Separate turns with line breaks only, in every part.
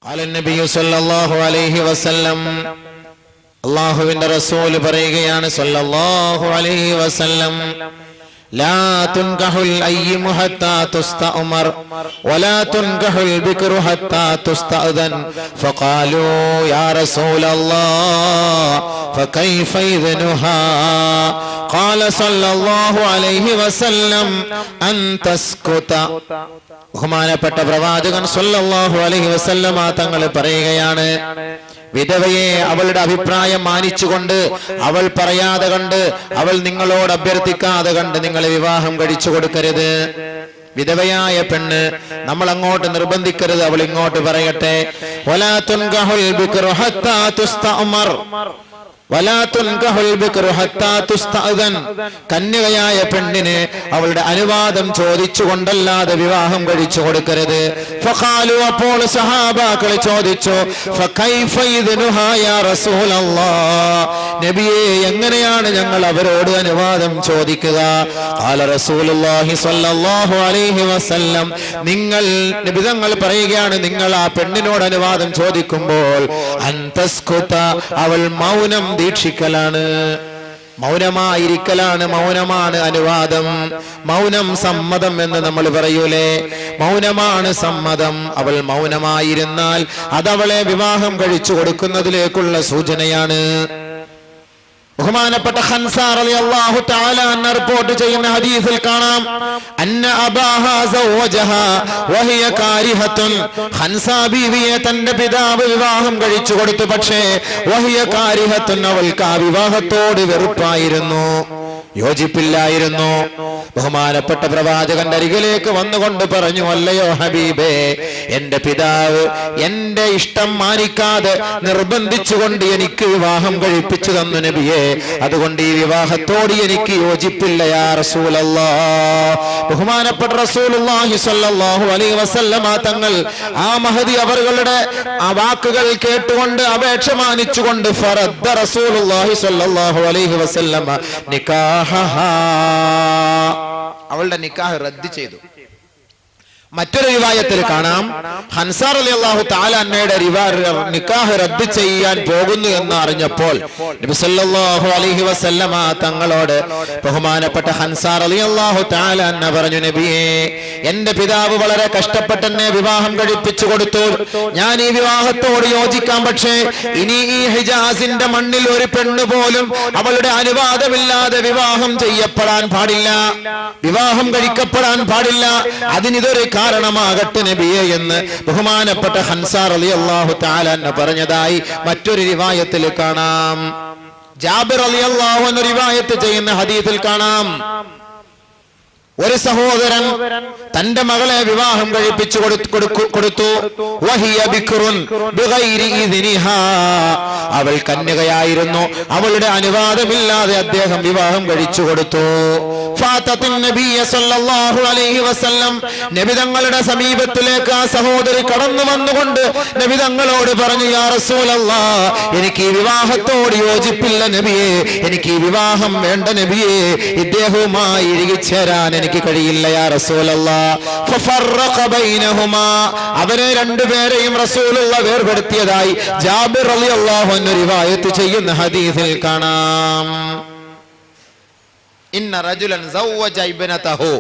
قال النبي صلى الله عليه وسلم അല്ലാഹുവിന്റെ റസൂൽ പറയുകയാണ് സല്ലല്ലാഹു അലൈഹി വസല്ലം ലാ തുൻകഹുൽ അയ്യിമു ഹത്താ തുസ്തഉമർ വലാ തുൻകഹുൽ ബിക്റു ഹത്താ തുസ്തഅദൻ ഫഖാലൂ യാ റസൂലല്ലാഹ് ഫകൈഫ ഇദ്നുഹാ ഖാല സല്ലല്ലാഹു അലൈഹി വസല്ലം അൻ തസ്കുത. ബഹുമാനപ്പെട്ട പ്രവാചകൻ സല്ലല്ലാഹു അലൈഹി വസല്ലമ തങ്ങൾ പറയുകയാണ്, വിധവയെ അവളുടെ അഭിപ്രായം മാനിച്ചുകൊണ്ട്, അവൾ പറയാതെ കണ്ട്, അവൾ നിങ്ങളോട് അഭ്യർത്ഥിക്കാതെ കണ്ട് നിങ്ങൾ വിവാഹം കഴിച്ചു കൊടുക്കരുത്. വിധവയായ പെണ്ണ് നമ്മൾ അങ്ങോട്ട് നിർബന്ധിക്കരുത്, അവൾ ഇങ്ങോട്ട് പറയട്ടെ. വലാ തുൻകഹുൽ ബിക്റു ഹത്താ തുസ്തഉമർ വലാ തുൻകഹുൽ ബിക്റു ഹത്താ തുസ്തഅദൻ. കന്യകയായ പെണ്ണിന് അവളുടെ അനുവാദം ചോദിച്ചുകൊണ്ടല്ലാതെ വിവാഹം കഴിച്ചു കൊടുക്കരുത്. ഫഖാലു, അപ്പോൾ സഹാബാക്കൾ ചോദിച്ചു, ഫകൈഫ ഇദ്നുഹാ യാ റസൂലല്ലാഹ്, നബിയേ എങ്ങനെയാണ് ഞങ്ങൾ അവരോട് അനുവാദം ചോദിക്കുക? ഖാല റസൂലുള്ളാഹി സ്വല്ലല്ലാഹു അലൈഹി വസല്ലം, നിങ്ങൾ നബി തങ്ങൾ പറയുകയാണ്, നിങ്ങൾ ആ പെണ്ണിനോട് അനുവാദം ചോദിക്കുമ്പോൾ അൻതസ്കുത, അവൾ മൗനം ദീക്ഷിക്കലാണ്, മൗനമായിരിക്കലാണ്. മൗനമാണ് അനുവാദം. മൗനം സമ്മതം എന്ന് നമ്മൾ പറയൂലേ, മൗനമാണ് സമ്മതം. അവൾ മൗനമായിരുന്നാൽ അതവളെ വിവാഹം കഴിച്ചു കൊടുക്കുന്നതിലേക്കുള്ള സൂചനയാണ്. ബഹുമാനപ്പെട്ട ഖൻസാ റളിയല്ലാഹു തആല അൻഹ റിപ്പോർട്ട് ചെയ്യുന്ന ഹദീസിൽ കാണാം, അന്ന അബാഹാ സവജഹാ വഹിയ കാരിഹത്തുൻ. ഖൻസാ ബീവിയെ തന്റെ പിതാവ് വിവാഹം കഴിച്ചു കൊടുത്തു, പക്ഷേ വഹിയ കാരിഹത്തുൻ, അവൾക്ക് ആ വിവാഹത്തോട് വെറുപ്പായിരുന്നു, യോജിപ്പില്ലായിരുന്നു. ബഹുമാനപ്പെട്ട പ്രവാചകന്റെ അരികിലേക്ക് വന്നുകൊണ്ട് പറഞ്ഞു, അല്ലയോ ഹബീബേ, എന്റെ പിതാവ് എന്റെ ഇഷ്ടം മാനിക്കാതെ നിർബന്ധിച്ചുകൊണ്ട് എനിക്ക് വിവാഹം കഴിപ്പിച്ചു തന്നു നബിയെ, അതുകൊണ്ട് ഈ വിവാഹത്തോട് എനിക്ക് യോജിപ്പില്ല യാ റസൂലല്ലാഹ്. ബഹുമാനപ്പെട്ട റസൂലുള്ളാഹി സ്വല്ലല്ലാഹു അലൈഹി വസല്ലമ തങ്ങൾ ആ മഹദി അവരുടെ ആ വാക്കുകൾ കേട്ടുകൊണ്ട് അപേക്ഷ മാനിച്ചുകൊണ്ട് ഫറദ്ദ റസൂലുള്ളാഹി സ്വല്ലല്ലാഹു അലൈഹി വസല്ലമ നിക്കാഹഹാ, അവളുടെ നിക്കാഹ് റദ്ദ് ചെയ്തു. മറ്റൊരു റിവായത്തിൽ കാണാം, ഖൻസാ റളിയല്ലാഹു തആല അൻഹയുടെ നിക്കാഹ് റദ്ദ് ചെയ്യാൻ പോകുന്നു എന്ന് അറിഞ്ഞപ്പോൾ നബി സല്ലല്ലാഹു അലൈഹി വസല്ലമ തങ്ങളോട് ബഹുമാനപ്പെട്ട ഖൻസാ റളിയല്ലാഹു തആല അൻഹ പറഞ്ഞു, നബിയേ, എന്റെ പിതാവ് വളരെ കഷ്ടപ്പെട്ട് എന്നെ വിവാഹം കഴിപ്പിച്ചു കൊടുത്തു, ഞാൻ ഈ വിവാഹത്തോട് യോജിക്കാം, പക്ഷേ ഇനി ഈ ഹിജാസിന്റെ മണ്ണിൽ ഒരു പെണ്ണ് പോലും അവളുടെ അനുവാദമില്ലാതെ വിവാഹം ചെയ്യപ്പെടാൻ പാടില്ല, വിവാഹം കഴിക്കപ്പെടാൻ പാടില്ല, അതിനിതൊരു കാരണമാകട്ടെ നബിയെ എന്ന് ബഹുമാനപ്പെട്ട ഖൻസാ റളിയല്ലാഹു തആല അൻഹു പറഞ്ഞതായി മറ്റൊരു റിവായത്തിൽ കാണാം. ജാബിർ റളിയല്ലാഹു അൻഹു റിവായത്ത് ചെയ്യുന്ന ഹദീസിൽ കാണാം, ഒരു സഹോദരൻ തന്റെ മകളെ വിവാഹം കഴിപ്പിച്ചു കൊടുത്തു. വഹിയ ബിക്റുൻ ബിഗൈരി ഇദ്നിഹാ, അവൾ കന്യകയായിരുന്നു, അവളുടെ അനുവാദമില്ലാതെ അദ്ദേഹം വിവാഹം കഴിച്ചു കൊടുത്തു. ഫാതത്തിൻ നബിയ സല്ലല്ലാഹു അലൈഹി വസല്ലം, നബി തങ്ങളുടെ സമീപത്തിലേക്ക് ആ സഹോദരി കടന്നു വന്നുകൊണ്ട് നബി തങ്ങളോട് പറഞ്ഞു, യാ റസൂലല്ലാഹ്, എനിക്ക് ഈ വിവാഹത്തോട് യോജിപ്പില്ല നബിയെ, എനിക്ക് ഈ വിവാഹം വേണ്ട നബിയെ, ഇദ്ദേഹവുമായി ഇഴുകിച്ചേരാൻ എനിക്ക് കഴിയില്ല യാ റസൂലല്ലാഹ്. ഫഫറഖ ബൈനഹുമാ, അവരെ രണ്ടുപേരെയും റസൂലുള്ളാഹ് വേർപെടുത്തിയതായി ജാബിർ റളിയല്ലാഹു അൻഹു റിവായത്ത് ചെയ്യുന്ന ഹദീസിൽ കാണാം. ഇന്ന റജുലൻ സവ്വജ ഇബ്നതഹു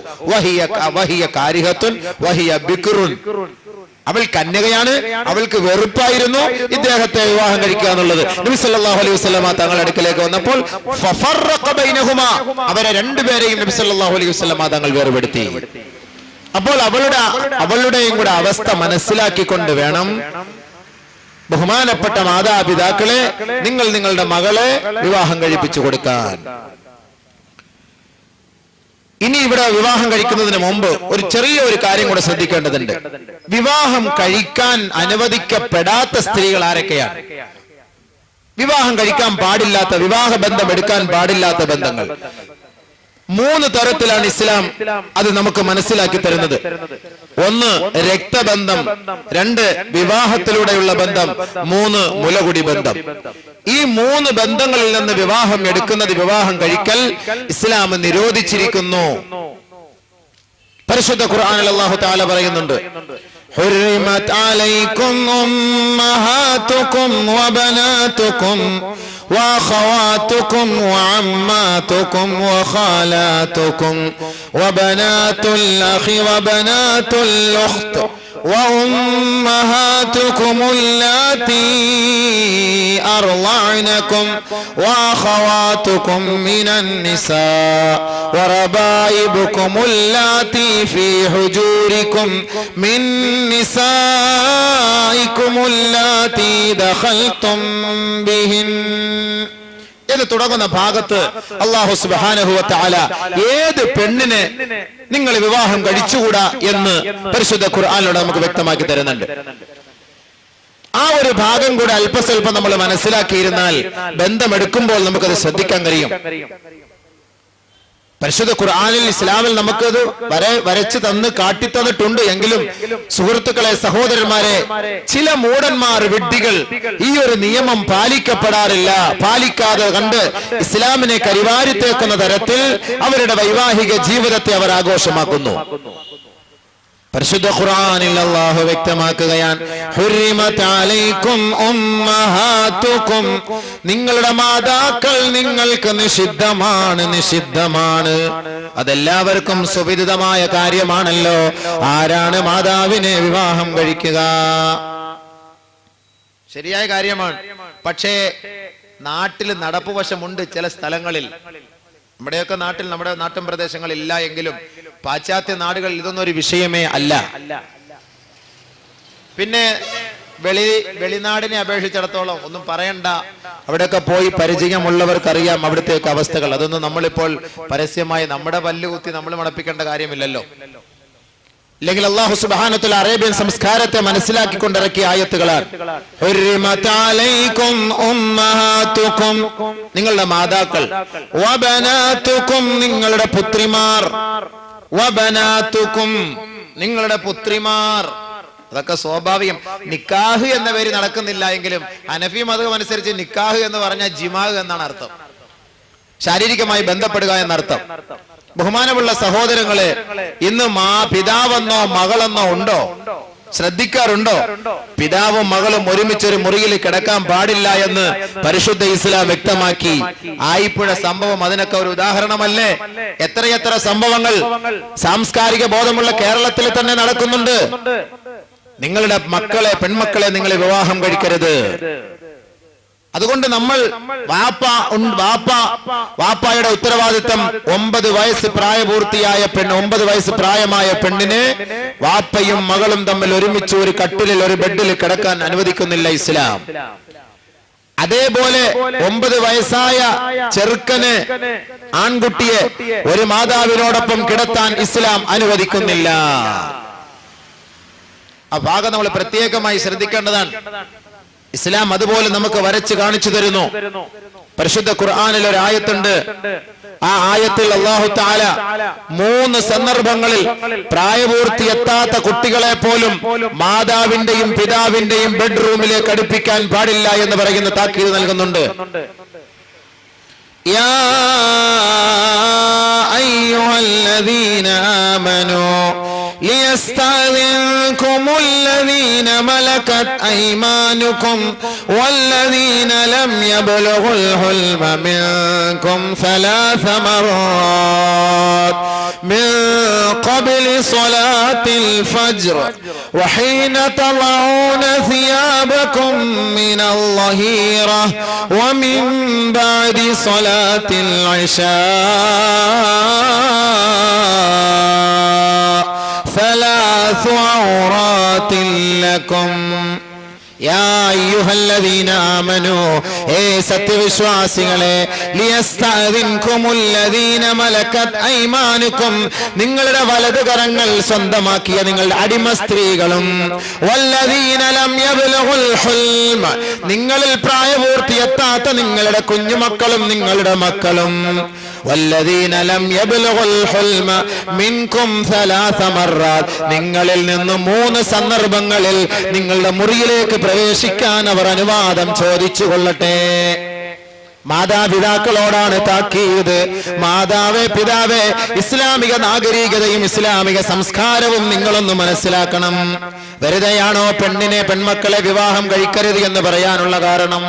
വഹിയ കാരിഹത്തുൻ വഹിയ ബിക്റുൻ, അവൾ കന്യകയാണ്, അവൾക്ക് വെറുപ്പായിരുന്നു ഇദ്ദേഹത്തെ വിവാഹം കഴിക്കുക എന്നുള്ളത്. നബി സല്ലല്ലാഹു അലൈഹി വസല്ലമ തങ്ങളുടെ അടുക്കലേക്ക് വന്നപ്പോൾ ഫഫറഖ ബൈനഹുമാ, അവരെ രണ്ടുപേരെയും നബി സല്ലല്ലാഹു അലൈഹി വസല്ലമ തങ്ങൾ വേർപെടുത്തി. അപ്പോൾ അവളുടെയും കൂടെ അവസ്ഥ മനസ്സിലാക്കിക്കൊണ്ട് വേണം ബഹുമാനപ്പെട്ട മാതാപിതാക്കളെ നിങ്ങൾ നിങ്ങളുടെ മകളെ വിവാഹം കഴിപ്പിച്ചു കൊടുക്കാൻ. ഇനി ഇവിടെ വിവാഹം കഴിക്കുന്നതിന് മുമ്പ് ഒരു ചെറിയ ഒരു കാര്യം കൂടെ ശ്രദ്ധിക്കേണ്ടതുണ്ട്. വിവാഹം കഴിക്കാൻ അനുവദിക്കപ്പെടാത്ത സ്ത്രീകൾ ആരൊക്കെയാണ്? വിവാഹം കഴിക്കാൻ പാടില്ലാത്ത, വിവാഹ ബന്ധം എടുക്കാൻ പാടില്ലാത്ത ബന്ധങ്ങൾ 3 തരത്തിലാണ് ഇസ്ലാം അത് നമുക്ക് മനസ്സിലാക്കി തരുന്നത്. 1 രക്തബന്ധം, 2 വിവാഹത്തിലൂടെയുള്ള ബന്ധം, 3 മുലകുടി ബന്ധം. ഈ 3 ബന്ധങ്ങളിൽ നിന്ന് വിവാഹം എടുക്കുന്നത്, വിവാഹം കഴിക്കൽ ഇസ്ലാം നിരോധിച്ചിരിക്കുന്നു. പരിശുദ്ധ ഖുർആനിൽ അല്ലാഹു തആല പറയുന്നുണ്ട്, حرمت عليكم أمهاتكم وبناتكم وأخواتكم وعماتكم وخالاتكم وبنات الأخ وبنات الأخت وأمهاتكم اللاتي أرضعنكم وأخواتكم من النساء وربائبكم اللاتي في حجوركم من نسائكم اللاتي دخلتم بهن. എന്ന് തുടങ്ങുന്ന ഭാഗത്ത് അല്ലാഹു സുബ്ഹാനഹു വ തആല ഏത് പെണ്ണിനെ നിങ്ങൾ വിവാഹം കഴിച്ചുകൂടാ എന്ന് പരിശുദ്ധ ഖുർആനിലൂടെ നമുക്ക് വ്യക്തമാക്കി തരുന്നുണ്ട്. ആ ഒരു ഭാഗം കൂടെ അല്പസ്വല്പം നമ്മൾ മനസ്സിലാക്കിയിരുന്നാൽ ബന്ധമെടുക്കുമ്പോൾ നമുക്കത് ശ്രദ്ധിക്കാൻ കഴിയും. പരിശുദ്ധ ഖുർആനിൽ ഇസ്ലാമിൽ നമുക്കത് വരച്ച് തന്ന് കാട്ടിത്തന്നിട്ടുണ്ട്. എങ്കിലും സുഹൃത്തുക്കളെ, സഹോദരന്മാരെ, ചില മൂഢന്മാർ, വിഡ്ഢികൾ ഈ ഒരു നിയമം പാലിക്കപ്പെടാറില്ല. പാലിക്കാതെ കണ്ട് ഇസ്ലാമിനെ കരിവാരിത്തേക്കുന്ന തരത്തിൽ അവരുടെ വൈവാഹിക ജീവിതത്തെ അവർ ആഘോഷമാക്കുന്നു. പരിശുദ്ധ ഖുർആനിൽ അല്ലാഹു വ്യക്തമാക്കുകയാണ്, ഹുർരിമത് അലൈക്കും ഉമ്മഹാതുക്കും, നിങ്ങളുടെ മാതാക്കൾ നിങ്ങൾക്ക് നിഷിദ്ധമാണ്, നിഷിദ്ധമാണ്. അതെല്ലാവർക്കും സുവിദിതമായ കാര്യമാണല്ലോ. ആരാണ് മാതാവിനെ വിവാഹം കഴിക്കുക? ശരിയായ കാര്യമാണ്. പക്ഷേ നാട്ടിൽ നടപ്പുവശമുണ്ട് ചില സ്ഥലങ്ങളിൽ. നമ്മുടെയൊക്കെ നാട്ടിൽ, നമ്മുടെ നാട്ടിൻ പ്രദേശങ്ങളിൽ ഇല്ല എങ്കിലും പാശ്ചാത്യ നാടുകളിൽ ഇതൊന്നും ഒരു വിഷയമേ അല്ല. പിന്നെ വെളിനാടിനെ അപേക്ഷിച്ചിടത്തോളം ഒന്നും പറയണ്ട. അവിടെയൊക്കെ പോയി പരിചയമുള്ളവർക്കറിയാം അവിടുത്തെയൊക്കെ അവസ്ഥകൾ. അതൊന്നും നമ്മളിപ്പോൾ പരസ്യമായി നമ്മുടെ പല്ലുകുത്തി നമ്മൾ മണപ്പിക്കേണ്ട കാര്യമില്ലല്ലോ. അല്ലെങ്കിൽ അല്ലാഹു സുബ്ഹാനഹു വ തആല അറേബ്യൻ സംസ്കാരത്തെ മനസ്സിലാക്കിക്കൊണ്ടിറക്കിയ ആയത്തുകളാണ്. ഹുർരിമത് അലൈക്കും ഉമ്മഹാതുക്കും, നിങ്ങളുടെ മാതാക്കൾ, വബനാതുക്കും, നിങ്ങളുടെ പുത്രിമാർ, വബനാതുക്കും, നിങ്ങളുടെ പുത്രിമാർ. അതൊക്കെ സ്വാഭാവികം. നിക്കാഹ് എന്ന പേര് നടക്കുന്നില്ല എങ്കിലും ഹനഫി മദ്ഹബ് അനുസരിച്ച് നിക്കാഹ് എന്ന് പറഞ്ഞാൽ ജിമാഹ് എന്നാണ് അർത്ഥം. ശാരീരികമായി ബന്ധപ്പെടുക എന്നർത്ഥം. ബഹുമാനമുള്ള സഹോദരങ്ങളെ, ഇന്ന് പിതാവെന്നോ മകളെന്നോ ഉണ്ടോ? ശ്രദ്ധിക്കാറുണ്ടോ? പിതാവും മകളും ഒരുമിച്ചൊരു മുറിയിൽ കിടക്കാൻ പാടില്ല എന്ന് പരിശുദ്ധ ഇസ്ലാം വ്യക്തമാക്കി. ആയിപ്പുഴ സംഭവം അതിനൊക്കെ ഒരു ഉദാഹരണമല്ലേ? എത്രയെത്ര സംഭവങ്ങൾ സാംസ്കാരിക ബോധമുള്ള കേരളത്തിൽ തന്നെ നടക്കുന്നുണ്ട്. നിങ്ങളുടെ മക്കളെ, പെൺമക്കളെ നിങ്ങൾ വിവാഹം കഴിക്കരുത്. അതുകൊണ്ട് നമ്മൾ വാപ്പായുടെ ഉത്തരവാദിത്തം 9 വയസ്സ് പ്രായപൂർത്തിയായ 9 വയസ്സ് പ്രായമായ പെണ്ണിനെ വാപ്പയും മകളും തമ്മിൽ ഒരുമിച്ച് ഒരു കട്ടിലിൽ, ഒരു ബെഡിൽ കിടക്കാൻ അനുവദിക്കുന്നില്ല ഇസ്ലാം. അതേപോലെ 9 വയസ്സായ ചെറുക്കന്, ആൺകുട്ടിയെ ഒരു മാതാവിനോടൊപ്പം കിടത്താൻ ഇസ്ലാം അനുവദിക്കുന്നില്ല. ആ ഭാഗം നമ്മൾ പ്രത്യേകമായി ശ്രദ്ധിക്കേണ്ടതാണ്. ഇസ്ലാം അതുപോലെ നമുക്ക് വരച്ച് കാണിച്ചു തരുന്നു. പരിശുദ്ധ ഖുർആനിൽ ഒരു ആയത്തുണ്ട്. ആ ആയത്തിൽ അല്ലാഹു തആല 3 സന്ദർഭങ്ങളിൽ പ്രായപൂർത്തി എത്താത്ത കുട്ടികളെ പോലും മാതാവിന്റെയും പിതാവിന്റെയും ബെഡ്റൂമിലേക്ക് അടുപ്പിക്കാൻ പാടില്ല എന്ന് പറയുന്ന താക്കീത് നൽകുന്നുണ്ട്. യാ അയ്യുഹല്ലദീന ആമനൂ ليستأذنكم الذين ملكت أيمانكم والذين لم يبلغوا الحلم منكم 3 مرات من قبل صلاة الفجر وحين تضعون ثيابكم من الظهيرة ومن بعد صلاة ثلاث عورات لكم യാ അയ്യുഹല്ലദീന ആമനൂ, സത്യവിശ്വാസികളെ, ലിയസ്തഅദിൻകുമുല്ലദീന മലക്കത് ഐമാനുക്കും, നിങ്ങളുടെ വലതുകരങ്ങൾ സ്വന്തമാക്കിയ നിങ്ങളുടെ അടിമ സ്ത്രീകളും, വല്ലദീന ലം യബ്ലുഗുൽ ഹുൽമ, നിങ്ങളിൽ പ്രായപൂർത്തിയെത്താത്ത നിങ്ങളുടെ കുഞ്ഞുമക്കളും നിങ്ങളുടെ മക്കളും, വല്ലദീന ലം യബ്ലുഗുൽ ഹുൽമ മിൻകും 3 മർറാത്ത്, നിങ്ങളിൽ നിന്ന് 3 സന്ദർഭങ്ങളിൽ നിങ്ങളുടെ മുറിയിലേക്ക് പ്രവേശിക്കാൻ അവർ അനുവാദം ചോദിച്ചു കൊള്ളട്ടെ. മാതാപിതാക്കളോടാണ് താക്കീത്. മാതാവേ, പിതാവേ, ഇസ്ലാമിക നാഗരികതയും ഇസ്ലാമിക സംസ്കാരവും നിങ്ങളൊന്ന് മനസ്സിലാക്കണം. വെറുതെയാണോ പെൺമക്കളെ വിവാഹം കഴിക്കരുത് എന്ന് പറയാനുള്ള കാരണം?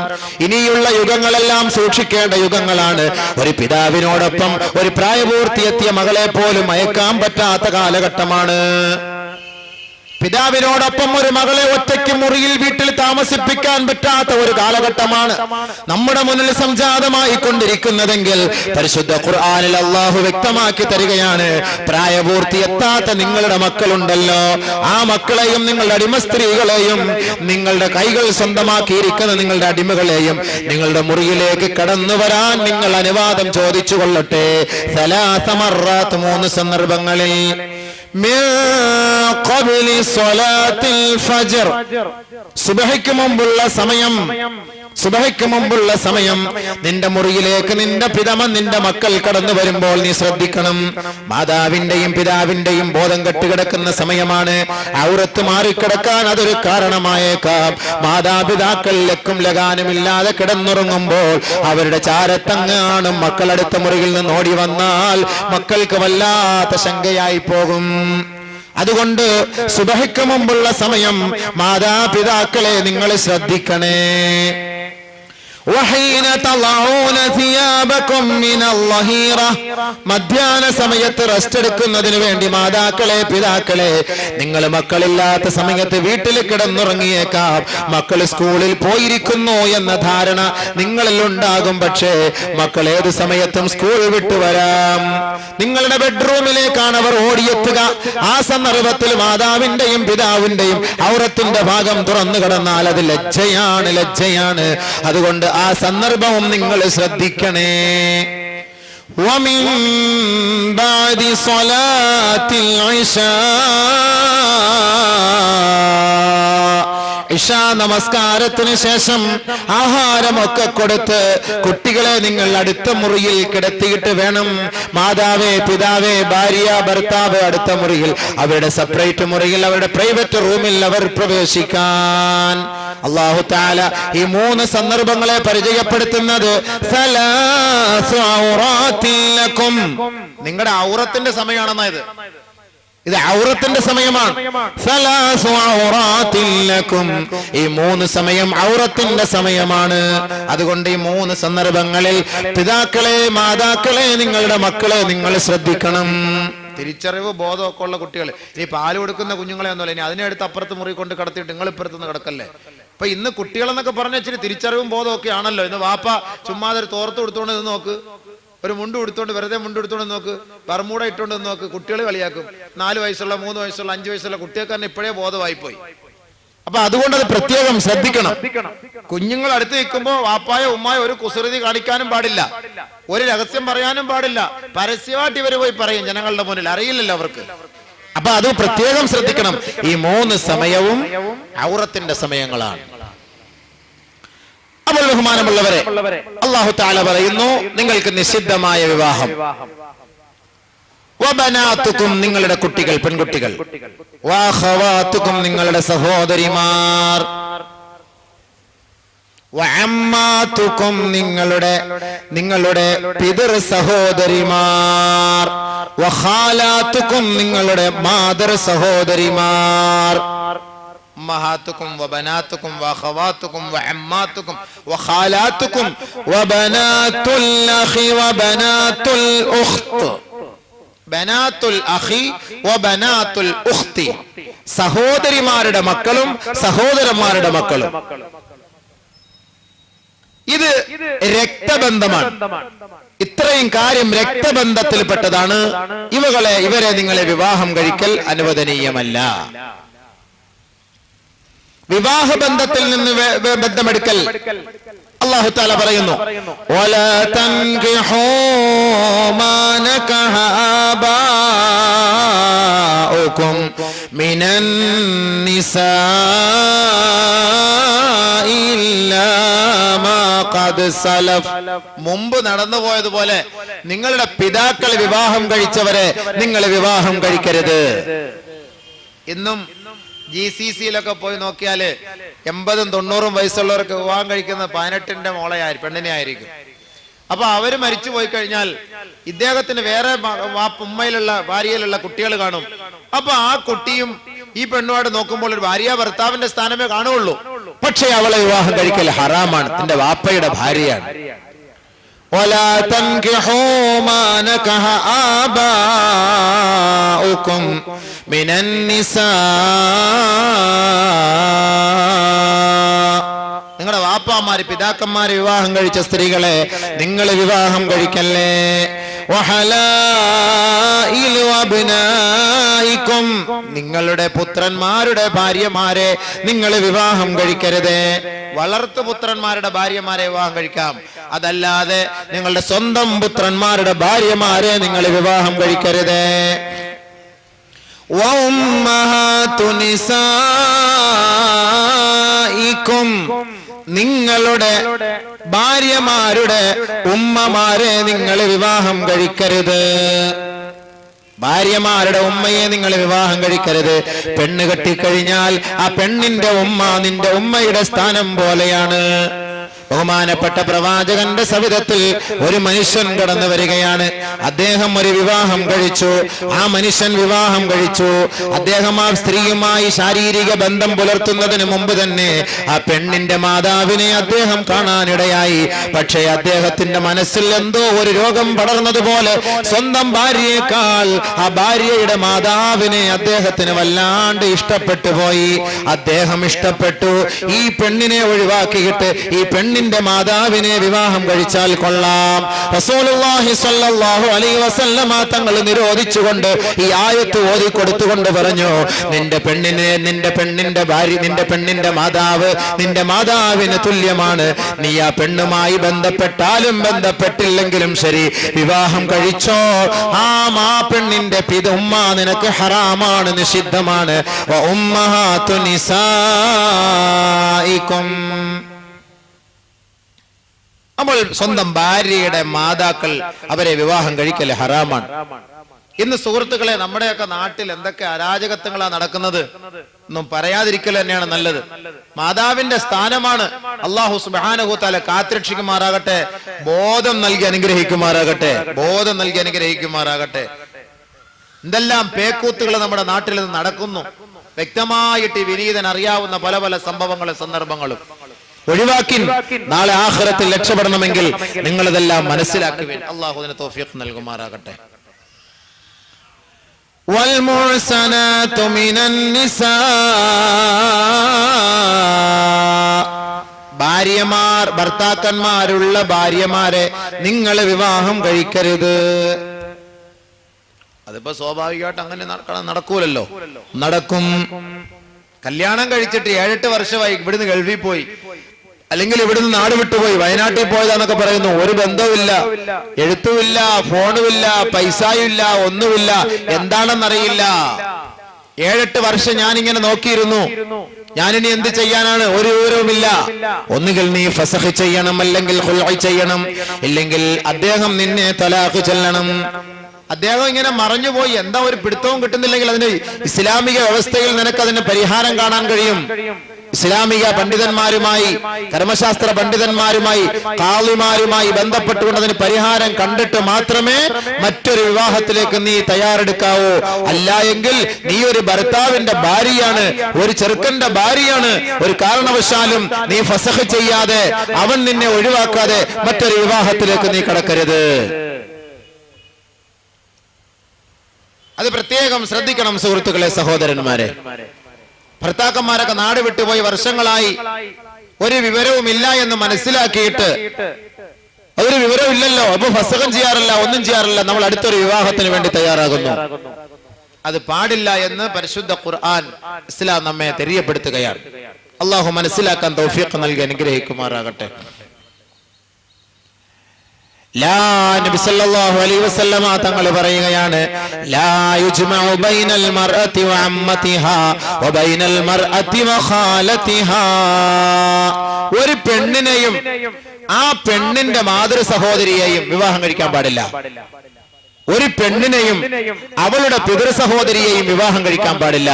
ഇനിയുള്ള യുഗങ്ങളെല്ലാം സൂക്ഷിക്കേണ്ട യുഗങ്ങളാണ്. ഒരു പിതാവിനോടൊപ്പം ഒരു പ്രായപൂർത്തിയെത്തിയ മകളെ പോലും അയക്കാൻ പറ്റാത്ത കാലഘട്ടമാണ്. പിതാവിനോടൊപ്പം ഒരു മകളെ ഒറ്റയ്ക്ക് മുറിയിൽ വീട്ടിൽ താമസിപ്പിക്കാൻ പറ്റാത്ത ഒരു കാലഘട്ടമാണ് നമ്മുടെ മുന്നിൽ സംജാതമായി കൊണ്ടിരിക്കുന്നതെങ്കിൽ പരിശുദ്ധ ഖുർആനിൽ അല്ലാഹു വ്യക്തമാക്കി തരികയാണ്, പ്രായപൂർത്തി എത്താത്ത നിങ്ങളുടെ മക്കളുണ്ടല്ലോ, ആ മക്കളെയും നിങ്ങളുടെ അടിമ സ്ത്രീകളെയും നിങ്ങളുടെ കൈകൾ സ്വന്തമാക്കിയിരിക്കുന്ന നിങ്ങളുടെ അടിമകളെയും നിങ്ങളുടെ മുറിയിലേക്ക് കടന്നു വരാൻ നിങ്ങൾ അനുവാദം ചോദിച്ചു കൊള്ളട്ടെ. സലാസ മർറാത്ത്, 3 സന്ദർഭങ്ങളിൽ. സുബഹിക്ക് മുമ്പുള്ള സമയം നിന്റെ മുറിയിലേക്ക് നിന്റെ പിതാമൻ നിന്റെ മക്കൾ കടന്നു വരുമ്പോൾ നീ ശ്രദ്ധിക്കണം. മാതാവിന്റെയും പിതാവിന്റെയും ബോധം കെട്ടുകിടക്കുന്ന സമയമാണ്. ഔറത്ത് മാറിക്കിടക്കാൻ അതൊരു കാരണമായേക്കാം. മാതാപിതാക്കൾ ലക്കും ലഗാനുമില്ലാതെ കിടന്നുറങ്ങുമ്പോൾ അവരുടെ ചാരത്തങ്ങാനും മക്കളടുത്ത മുറിയിൽ നിന്ന് ഓടി വന്നാൽ മക്കൾക്ക് വല്ലാത്ത ശങ്കയായി പോകും. അതുകൊണ്ട് സുബഹിക്ക് മുമ്പുള്ള സമയം മാതാപിതാക്കളെ നിങ്ങൾ ശ്രദ്ധിക്കണേ. മധ്യാഹ്ന സമയത്ത് റെസ്റ്റ് എടുക്കുന്നതിന് വേണ്ടി മാതാക്കളെ, പിതാക്കളെ, നിങ്ങൾ മക്കളില്ലാത്ത സമയത്ത് വീട്ടിൽ കിടന്നുറങ്ങിയേക്കാം. മക്കൾ സ്കൂളിൽ പോയിരിക്കുന്നു എന്ന ധാരണ നിങ്ങളിൽ ഉണ്ടാകും. പക്ഷേ മക്കൾ ഏത് സമയത്തും സ്കൂൾ വിട്ടു വരാം. നിങ്ങളുടെ ബെഡ്റൂമിലേക്കാണ് അവർ ഓടിയെത്തുക. ആ സന്ദർഭത്തിൽ മാതാവിന്റെയും പിതാവിന്റെയും ഔറത്തിന്റെ ഭാഗം തുറന്നു കിടന്നാൽ അത് ലജ്ജയാണ്. അതുകൊണ്ട് ആ സന്ദർഭവും നിങ്ങൾ ശ്രദ്ധിക്കണേ. വമിൻ ബഅദി സ്വലാത്തിൽ ഇശാ, ഇശാ നമസ്കാരത്തിന് ശേഷം ആഹാരമൊക്കെ കൊടുത്ത് കുട്ടികളെ നിങ്ങൾ അടുത്ത മുറിയിൽ കിടത്തിയിട്ട് വേണം. മാതാവേ, പിതാവേ, ഭാര്യ, ഭർത്താവ് അടുത്ത മുറിയിൽ, അവരുടെ സെപ്പറേറ്റ് മുറിയിൽ, അവരുടെ പ്രൈവറ്റ് റൂമിൽ അവർ പ്രവേശിക്കാൻ. അല്ലാഹു തആല ഈ 3 സന്ദർഭങ്ങളെ പരിചയപ്പെടുത്തുന്നത് നിങ്ങളുടെ ഔറത്തിന്റെ സമയമാണെന്നായത്. ഇത് ഔറത്തിന്റെ സമയമാണ്. ഈ 3 സമയം ഔറത്തിന്റെ സമയമാണ്. അതുകൊണ്ട് ഈ 3 സന്ദർഭങ്ങളിൽ പിതാക്കളെ, മാതാക്കളെ, നിങ്ങളുടെ മക്കളെ നിങ്ങൾ ശ്രദ്ധിക്കണം. തിരിച്ചറിവ് ബോധമൊക്കെ ഉള്ള കുട്ടികൾ, ഇനി പാല് കൊടുക്കുന്ന കുഞ്ഞുങ്ങളെ ഒന്നുമല്ല, ഇനി അതിനെടുത്ത് അപ്പുറത്ത് മുറി കൊണ്ട് കടത്തിയിട്ട് നിങ്ങൾ ഇപ്പുറത്തുനിന്ന് കിടക്കല്ലേ. അപ്പൊ ഇന്ന് കുട്ടികളെന്നൊക്കെ പറഞ്ഞ ഇച്ചിരി തിരിച്ചറിവും ബോധമൊക്കെ ആണല്ലോ. ഇന്ന് വാപ്പ ചുമ്മാതെ ഒരു തോർത്ത് കൊടുത്തോണ്ട് നിന്ന് നോക്ക്, ഒരു മുണ്ട് കൊടുത്തോണ്ട്, വെറുതെ മുണ്ട് എടുത്തോണ്ട് നോക്ക്, ബർമൂട ഇട്ടോണ്ട് നോക്ക്, കുട്ടികൾ കളിയാക്കും. 4 വയസ്സുള്ള, 3 വയസ്സുള്ള, 5 വയസ്സുള്ള കുട്ടികൾക്ക് തന്നെ ഇപ്പോഴേ ബോധമായി പോയി. അപ്പൊ അതുകൊണ്ട് അത് പ്രത്യേകം ശ്രദ്ധിക്കണം. കുഞ്ഞുങ്ങൾ അടുത്ത് നിൽക്കുമ്പോ വാപ്പായോ ഉമ്മായോ ഒരു കുസൃതി കാണിക്കാനും പാടില്ല, ഒരു രഹസ്യം പറയാനും പാടില്ല. പരസ്യമായിട്ട് ഇവര് പോയി പറയും ജനങ്ങളുടെ മുന്നിൽ, അറിയില്ലല്ലോ അവർക്ക്. അപ്പൊ അത് പ്രത്യേകം ശ്രദ്ധിക്കണം. ഈ 3 സമയവും ഔറത്തിന്റെ സമയങ്ങളാണ്. അപ്പോൾ ബഹുമാനമുള്ളവരെ, അല്ലാഹു തആല പറയുന്നു, നിങ്ങൾക്ക് നിഷിദ്ധമായ വിവാഹം. വബനാതുകും, നിങ്ങളുടെ കുട്ടികൾ, പെൺകുട്ടികൾ. വഅഖവാതുകും, നിങ്ങളുടെ സഹോദരിമാർ. വഅമ്മാതുകും, നിങ്ങളുടെ പിതൃ സഹോദരിമാർ. വഖാലാതുകും, നിങ്ങളുടെ മാതൃ സഹോദരിമാർ. ഉമ്മഹാത്തുക്കും വബനാത്തുക്കും വഖവാത്തുക്കും വഅമ്മാത്തുക്കും വഖാലാത്തുക്കും വബനാത്തുൽ അഖി വബനാത്തുൽ ഉഖ്ത്. ബനാത്തുൽ അഖി വബനാത്തുൽ ഉഖ്തി, സഹോദരിമാരുടെ മക്കളും സഹോദരന്മാരുടെ മക്കളും. ഇത് രക്തബന്ധമാണ്. ഇത്രയും കാര്യം രക്തബന്ധത്തിൽപ്പെട്ടതാണ്. ഇവരെ നിങ്ങളെ വിവാഹം കഴിക്കൽ അനുവദനീയമല്ല. വിവാഹ ബന്ധത്തിൽ നിന്ന് ബന്ധമെടുക്കൽ അല്ലാഹു തആല പറയുന്നു, വലാ തൻകിഹൂ മാ നകഹ ആബാഉകും മിനൻ നിസാഇ ഇല്ലാ മാ ഖദ് സലഫ്. മുമ്പ് നടന്നുപോയതുപോലെ നിങ്ങളുടെ പിതാക്കൾ വിവാഹം കഴിച്ചവരെ നിങ്ങൾ വിവാഹം കഴിക്കരുത്. ഇന്നും GCCയിലൊക്കെ പോയി നോക്കിയാല് 80-90 വയസ്സുള്ളവർക്ക് വിവാഹം കഴിക്കുന്ന 18ന്റെ മോളെ പെണ്ണിനെ ആയിരിക്കും. അപ്പൊ അവര് മരിച്ചു പോയി കഴിഞ്ഞാൽ ഇദ്ദേഹത്തിന് വേറെ ഉമ്മയിലുള്ള ഭാര്യയിലുള്ള കുട്ടികൾ കാണും. അപ്പൊ ആ കുട്ടിയും ഈ പെണ്ണുമായിട്ട് നോക്കുമ്പോൾ ഒരു ഭാര്യ ഭർത്താവിന്റെ സ്ഥാനമേ കാണുള്ളൂ. പക്ഷെ അവളെ വിവാഹം കഴിക്കൽ ഹറാമാണ്, തന്റെ വാപ്പയുടെ ഭാര്യയാണ്. ولا تنكحوا ما نكح آباؤكم من النساء. നിങ്ങളുടെ വാപ്പാമാര് പിതാക്കന്മാര് വിവാഹം കഴിച്ച സ്ത്രീകളെ നിങ്ങൾ വിവാഹം കഴിക്കല്ലേ. വഹലായിലു അബ്നായിക്കും, നിങ്ങളുടെ പുത്രന്മാരുടെ ഭാര്യമാരെ നിങ്ങൾ വിവാഹം കഴിക്കരുത്. വളർത്തു പുത്രന്മാരുടെ ഭാര്യമാരെ വിവാഹം കഴിക്കാം, അതല്ലാതെ നിങ്ങളുടെ സ്വന്തം പുത്രന്മാരുടെ ഭാര്യമാരെ നിങ്ങൾ വിവാഹം കഴിക്കരുത്. വഉമ്മഹാതു നിസായിക്കും, നിങ്ങളുടെ ഭാര്യമാരുടെ ഉമ്മമാരെ നിങ്ങൾ വിവാഹം കഴിക്കരുത്. ഭാര്യമാരുടെ ഉമ്മയെ നിങ്ങൾ വിവാഹം കഴിക്കരുത്. പെണ്ണ് കെട്ടിക്കഴിഞ്ഞാൽ ആ പെണ്ണിന്റെ ഉമ്മ നിന്റെ ഉമ്മയുടെ സ്ഥാനം പോലെയാണ്. ബഹുമാനപ്പെട്ട പ്രവാചകന്റെ സവിധത്തിൽ ഒരു മനുഷ്യൻ കടന്നു വരികയാണ്. അദ്ദേഹം ഒരു വിവാഹം കഴിച്ചു. ആ മനുഷ്യൻ വിവാഹം കഴിച്ചു. അദ്ദേഹം ആ സ്ത്രീയുമായി ശാരീരിക ബന്ധം പുലർത്തുന്നതിന് മുമ്പ് തന്നെ ആ പെണ്ണിന്റെ മാതാവിനെ അദ്ദേഹം കാണാനിടയായി. പക്ഷേ അദ്ദേഹത്തിന്റെ മനസ്സിൽ എന്തോ ഒരു രോഗം പടർന്നതുപോലെ സ്വന്തം ഭാര്യയേക്കാൾ ആ ഭാര്യയുടെ മാതാവിനെ അദ്ദേഹത്തിന് വല്ലാണ്ട് ഇഷ്ടപ്പെട്ടു പോയി. അദ്ദേഹം ഇഷ്ടപ്പെട്ടു. ഈ പെണ്ണിനെ ഒഴിവാക്കിയിട്ട് ഈ പെണ്ണിന്റെ മാതാവിനെ വിവാഹം കഴിച്ചാൽ കൊള്ളാം. റസൂലുള്ളാഹി സ്വല്ലല്ലാഹു അലൈഹി വസല്ലമ തങ്ങൾ നിരോധിച്ചുകൊണ്ട് ഈ ആയത്ത് ഓതി കൊടുത്തുകൊണ്ട് പറഞ്ഞു, നിന്റെ പെണ്ണിന്റെ ഭാര്യ, നിന്റെ പെണ്ണിന്റെ മാതാവ് നിന്റെ മാതാവിന് തുല്യമാണ്. നീ ആ പെണ്ണുമായി ബന്ധപ്പെട്ടാലും ബന്ധപ്പെട്ടില്ലെങ്കിലും ശരി, വിവാഹം കഴിച്ചോ. ആ പെണ്ണിന്റെ ഉമ്മ നിനക്ക് ഹറാമാണ്, നിഷിദ്ധമാണ്. വ ഉമ്മഹാതു നിസായിക്കും, നമ്മൾ സ്വന്തം ഭാര്യയുടെ മാതാക്കൾ അവരെ വിവാഹം കഴിക്കൽ ഹറാമാണ്. ഇന്ന് സുഹൃത്തുക്കളെ, നമ്മുടെയൊക്കെ നാട്ടിൽ എന്തൊക്കെ അരാജകത്വങ്ങളാണ് നടക്കുന്നത് ഒന്നും പറയാതിരിക്കൽ തന്നെയാണ് നല്ലത്. മാതാവിന്റെ സ്ഥാനമാണ്. അല്ലാഹു സുബ്ഹാനഹു തആല കാത്തുരക്ഷിക്കുമാറാകട്ടെ, ബോധം നൽകി അനുഗ്രഹിക്കുമാറാകട്ടെ. എന്തെല്ലാം പേക്കൂത്തുകൾ നമ്മുടെ നാട്ടിൽ നിന്ന് നടക്കുന്നു. വ്യക്തമായിട്ട് വിനീതൻ അറിയാവുന്ന പല പല സംഭവങ്ങളും സന്ദർഭങ്ങളും ഒഴിവാക്കി നാളെ ആഖിറത്തിൽ രക്ഷപ്പെടണമെങ്കിൽ നിങ്ങൾ ഇതെല്ലാം മനസ്സിലാക്കുവിൻ. അല്ലാഹു അതിന് തൗഫീഖ് നൽകുമാറാകട്ടെ. വൽമുഹ്സനാതു മിനൻ നിസാ, ഭാര്യമാർ ഭർത്താക്കന്മാരുള്ള ഭാര്യമാരെ നിങ്ങൾ വിവാഹം കഴിക്കരുത്. അതിപ്പോ സ്വാഭാവികമായിട്ട് അങ്ങനെ നടക്കൂലല്ലോ. നടക്കും. കല്യാണം കഴിച്ചിട്ട് 7-8 വർഷമായി ഇവിടുന്ന് ഗൾഫിൽ പോയി, അല്ലെങ്കിൽ ഇവിടുന്ന് നാട് വിട്ടുപോയി, വയനാട്ടിൽ പോയതാന്നൊക്കെ പറയുന്നു. ഒരു ബന്ധവുമില്ല, എഴുത്തുമില്ല, ഫോണുമില്ല, പൈസയുമില്ല, ഒന്നുമില്ല. എന്താണെന്നറിയില്ല. 7-8 വർഷം ഞാനിങ്ങനെ നോക്കിയിരുന്നു. ഞാനിനി എന്ത് ചെയ്യാനാണ്? ഒരു വിവരവുമില്ല. ഒന്നുകിൽ നീ ഫസഖ് ചെയ്യണം, അല്ലെങ്കിൽ ഖുൽഉ ചെയ്യണം, ഇല്ലെങ്കിൽ അദ്ദേഹം നിന്നെ തലാഖ് ചൊല്ലണം. അദ്ദേഹം ഇങ്ങനെ മറഞ്ഞുപോയി. എന്താ ഒരു പിടുത്തവും കിട്ടുന്നില്ലെങ്കിൽ അതിന് ഇസ്ലാമിക വ്യവസ്ഥയിൽ നിനക്ക് അതിന് പരിഹാരം കാണാൻ കഴിയും. ഇസ്ലാമിക പണ്ഡിതന്മാരുമായി, കർമ്മശാസ്ത്ര പണ്ഡിതന്മാരുമായി, ഖാളിമാരുമായി ബന്ധപ്പെട്ടുകൊണ്ട് അതിന് പരിഹാരം കണ്ടിട്ട് മാത്രമേ മറ്റൊരു വിവാഹത്തിലേക്ക് നീ തയ്യാറെടുക്കാവൂ. അല്ല എങ്കിൽ നീ ഒരു ഭർത്താവിന്റെ ഭാര്യയാണ്, ഒരു ചെറുക്കന്റെ ഭാര്യയാണ്. ഒരു കാരണവശാലും നീ ഫസഖ് ചെയ്യാതെ, അവൻ നിന്നെ ഒഴിവാക്കാതെ മറ്റൊരു വിവാഹത്തിലേക്ക് നീ കടക്കരുത്. അത് പ്രത്യേകം ശ്രദ്ധിക്കണം സുഹൃത്തുക്കളെ, സഹോദരന്മാരെ. ഭർത്താക്കന്മാരൊക്കെ നാട് വിട്ടുപോയി വർഷങ്ങളായി, ഒരു വിവരവുമില്ല എന്ന് മനസ്സിലാക്കിയിട്ട്, അതൊരു വിവരമില്ലല്ലോ, അപ്പൊ ഫസഖം ചെയ്യാറില്ല, ഒന്നും ചെയ്യാറില്ല, നമ്മൾ അടുത്തൊരു വിവാഹത്തിന് വേണ്ടി തയ്യാറാകുന്നു. അത് പാടില്ല എന്ന് പരിശുദ്ധ ഖുർആൻ, ഇസ്ലാം നമ്മെ തെரியപ്പെടുത്തുകയാണ്. അള്ളാഹു മനസ്സിലാക്കാൻ തൗഫീഖ് നൽകി അനുഗ്രഹിക്കുമാറാകട്ടെ. നബി സല്ലല്ലാഹു അലൈഹി വസല്ലമ തങ്ങൾ പറയുകയാണ്, ലാ യുജ്മഉ ബൈനൽ മർഅതി വഅമ്മതിഹാ വബൈനൽ മർഅതി വഖാലതിഹാ. ഒരു പെണ്ണിനെയും ആ പെണ്ണിന്റെ മാതൃ സഹോദരിയെയും വിവാഹം കഴിക്കാൻ പാടില്ല. ഒരു പെണ്ണിനെയും അവളുടെ പിതൃ സഹോദരിയെയും വിവാഹം കഴിക്കാൻ പാടില്ല.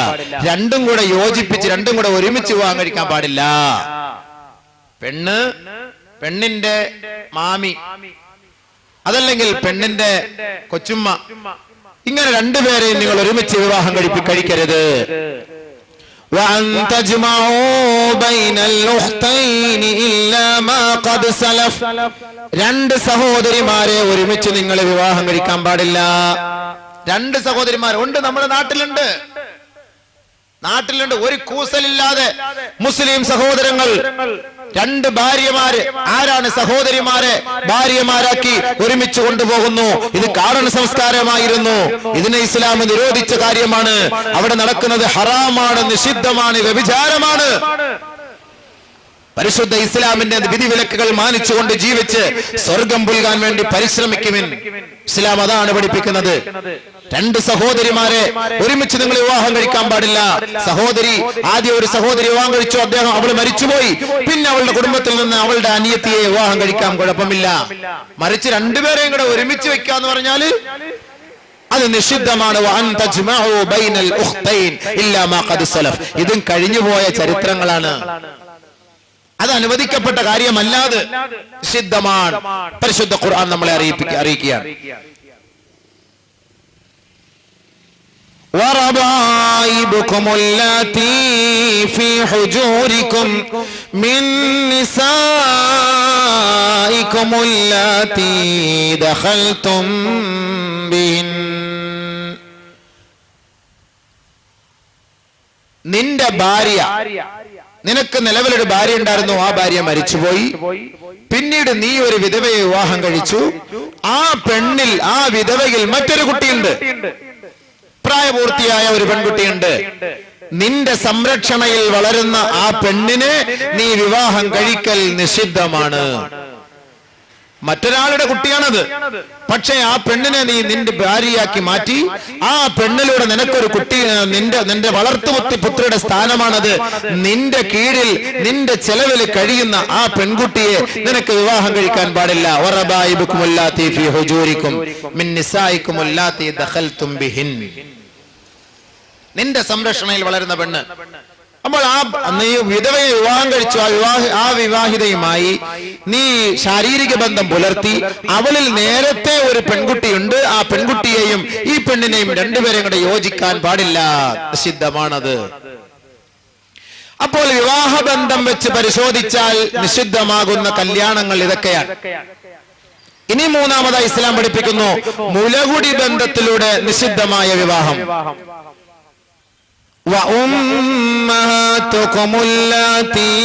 രണ്ടും കൂടെ യോജിപ്പിച്ച്, രണ്ടും കൂടെ ഒരുമിച്ച് വിവാഹം കഴിക്കാൻ പാടില്ല. പെണ്ണിന്റെ മാമി, അതല്ലെങ്കിൽ പെണ്ണിന്റെ കൊച്ചുമ്മ, ഇങ്ങനെ രണ്ടുപേരെയും നിങ്ങൾ ഒരുമിച്ച് വിവാഹം കഴിക്കരുത്. രണ്ട് സഹോദരിമാരെ ഒരുമിച്ച് നിങ്ങൾ വിവാഹം കഴിക്കാൻ പാടില്ല. രണ്ട് സഹോദരിമാർ ഉണ്ട്, നമ്മുടെ നാട്ടിലുണ്ട്. ഒരു കൂസലില്ലാതെ മുസ്ലിം സഹോദരങ്ങൾ രണ്ട് ഭാര്യമാര്, ആരാണ് സഹോദരിമാരെ ഭാര്യമാരാക്കി ഒരുമിച്ച് കൊണ്ടുപോകുന്നു. ഇത് കാരണ സംസ്കാരമായിരുന്നു. ഇതിനെ ഇസ്ലാം നിരോധിച്ച കാര്യമാണ്. അവിടെ നടക്കുന്നത് ഹറാമാണ്, നിഷിദ്ധമാണ്, വ്യഭിചാരമാണ്. പരിശുദ്ധ ഇസ്ലാമിന്റെ വിധിവിലക്കുകൾ മാനിച്ചുകൊണ്ട് ജീവിച്ച് സ്വർഗം പുൽകാൻ വേണ്ടി പരിശ്രമിക്കുവിൻ. ഇസ്ലാം അതാണ് പഠിപ്പിക്കുന്നത്. രണ്ട് സഹോദരിമാരെ ഒരുമിച്ച് നിങ്ങൾ വിവാഹം കഴിക്കാൻ പാടില്ല. ആദ്യം ഒരു സഹോദരി വിവാഹം കഴിച്ചു, അവൾ മരിച്ചുപോയി. പിന്നെ അവളുടെ കുടുംബത്തിൽ നിന്ന് അവളുടെ അനിയത്തിയെ വിവാഹം കഴിക്കാൻ കുഴപ്പമില്ല. മറിച്ച് രണ്ടുപേരെയും കൂടെ ഒരുമിച്ച് വെക്കാന്ന് പറഞ്ഞാല് അത് നിഷിദ്ധമാണ്. ഇതും കഴിഞ്ഞുപോയ ചരിത്രങ്ങളാണ്. അത് അനുവദിക്കപ്പെട്ട കാര്യമല്ലാതെ നിഷിദ്ധമാണ്. പരിശുദ്ധ ഖുർആൻ നമ്മളെ അറിയിക്കുകയാണ്. وَرَبَائِبُكُمُ اللَّاتِي فِي حُجُورِكُمْ مِن نِّسَائِكُمُ اللَّاتِي دَخَلْتُم بِهِنَّ. നിന്റെ ഭാര്യ, നിനക്ക് നിലവിലൊരു ഭാര്യ ഉണ്ടായിരുന്നു, ആ ഭാര്യ മരിച്ചുപോയി. പിന്നീട് നീ ഒരു വിധവയെ വിവാഹം കഴിച്ചു. ആ പെണ്ണിൽ, ആ വിധവയിൽ മറ്റൊരു കുട്ടിയുണ്ട്, പ്രായപൂർത്തിയായ ഒരു പെൺകുട്ടിയുണ്ട്. നിന്റെ സംരക്ഷണയിൽ വളരുന്ന ആ പെണ്ണിനെ നീ വിവാഹം കഴിക്കൽ നിഷിദ്ധമാണ്. മറ്റൊരാളുടെ കുട്ടിയാണത്. പക്ഷേ ആ പെണ്ണിനെ നീ നിന്റെ ഭാര്യയാക്കി മാറ്റി. ആ പെണ്ണിലൂടെ നിനക്കൊരു കുട്ടി, നിന്റെ വളർത്തുപുത്രിയുടെ സ്ഥാനമാണത്. നിന്റെ കീഴിൽ നിന്റെ ചെലവിൽ കഴിയുന്ന ആ പെൺകുട്ടിയെ നിനക്ക് വിവാഹം കഴിക്കാൻ പാടില്ല. വറബായിബുകും അല്ലാത്തി ഫീ ഹുജൂരിക്കും മിൻ നിസായിക്കും അല്ലാത്തി ദഖൽതും ബിഹിൻ. നിന്റെ സംരക്ഷണയിൽ വളരുന്ന പെണ്ണ്. അപ്പോൾ നീ വിധവയെ വിവാഹം കഴിച്ചു, ആ വിവാഹിതയുമായി നീ ശാരീരിക ബന്ധം പുലർത്തി. അവളിൽ നേരത്തെ ഒരു പെൺകുട്ടിയുണ്ട്. ആ പെൺകുട്ടിയെയും ഈ പെണ്ണിനെയും രണ്ടുപേരെയും കൂടെ യോജിക്കാൻ പാടില്ല, നിഷിദ്ധമാണത്. അപ്പോൾ വിവാഹബന്ധം വെച്ച് പരിശോധിച്ചാൽ നിഷിദ്ധമാകുന്ന കല്യാണങ്ങൾ ഇതൊക്കെയാണ്. ഇനി മൂന്നാമതായി ഇസ്ലാം പഠിപ്പിക്കുന്നു മുലകുടി ബന്ധത്തിലൂടെ നിഷിദ്ധമായ വിവാഹം. وَأُمَّهَاتُكُمُ اللَّاتِي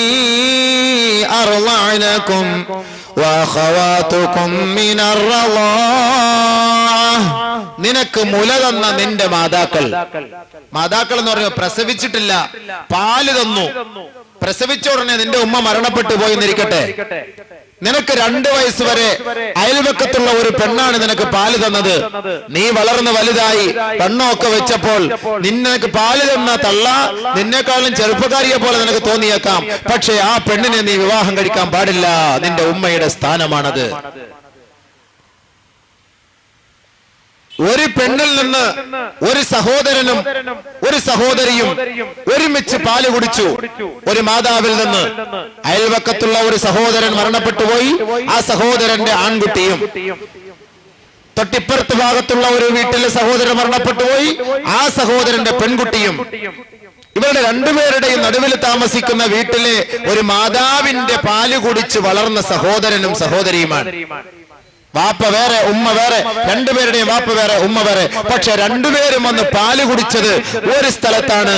أَرْضَعْنَكُمْ وَأَخَوَاتُكُمْ مِنَ الرَّضَاعَةِ. നിനക്ക് മുല തന്ന നിന്റെ മാതാക്കൾ എന്ന് പറയുമ്പോൾ പ്രസവിച്ചിട്ടില്ല, പാല് തന്നു. പ്രസവിച്ച ഉടനെ നിന്റെ ഉമ്മ മരണപ്പെട്ടു പോയി എന്നിരിക്കട്ടെ, നിനക്ക് 2 വയസ്സ് വരെ അയൽവക്കത്തുള്ള ഒരു പെണ്ണാണ് നിനക്ക് പാല് തന്നത്. നീ വളർന്ന് വലുതായി പെണ്ണൊക്കെ വെച്ചപ്പോൾ നിനക്ക് പാല് തന്ന തള്ള നിന്നെക്കാളും ചെറുപ്പക്കാരിയെ പോലെ നിനക്ക് തോന്നിയേക്കാം. പക്ഷെ ആ പെണ്ണിനെ നീ വിവാഹം കഴിക്കാൻ പാടില്ല. നിന്റെ ഉമ്മയുടെ സ്ഥാനമാണത്. ഒരു പെണ്ണിൽ നിന്ന് ഒരു സഹോദരനും ഒരു സഹോദരിയും ഒരുമിച്ച് പാല് കുടിച്ചു. ഒരു മാതാവിൽ നിന്ന് അയൽവക്കത്തുള്ള ഒരു സഹോദരൻ മരണപ്പെട്ടുപോയി. ആ സഹോദരന്റെ ആൺകുട്ടിയും തൊട്ടിപ്പുറത്ത് ഭാഗത്തുള്ള ഒരു വീട്ടിലെ സഹോദരൻ മരണപ്പെട്ടുപോയി. ആ സഹോദരന്റെ പെൺകുട്ടിയും ഇവരുടെ രണ്ടുപേരുടെയും നടുവിൽ താമസിക്കുന്ന വീട്ടിലെ ഒരു മാതാവിന്റെ പാല് കുടിച്ച് വളർന്ന സഹോദരനും സഹോദരിയുമാണ്. വാപ്പ വേറെ ഉമ്മ വേറെ, രണ്ടുപേരുടെയും വാപ്പ വേറെ ഉമ്മ വേറെ. പക്ഷെ രണ്ടുപേരും വന്ന് പാല് കുടിച്ചത് ഒരു സ്ഥലത്താണ്.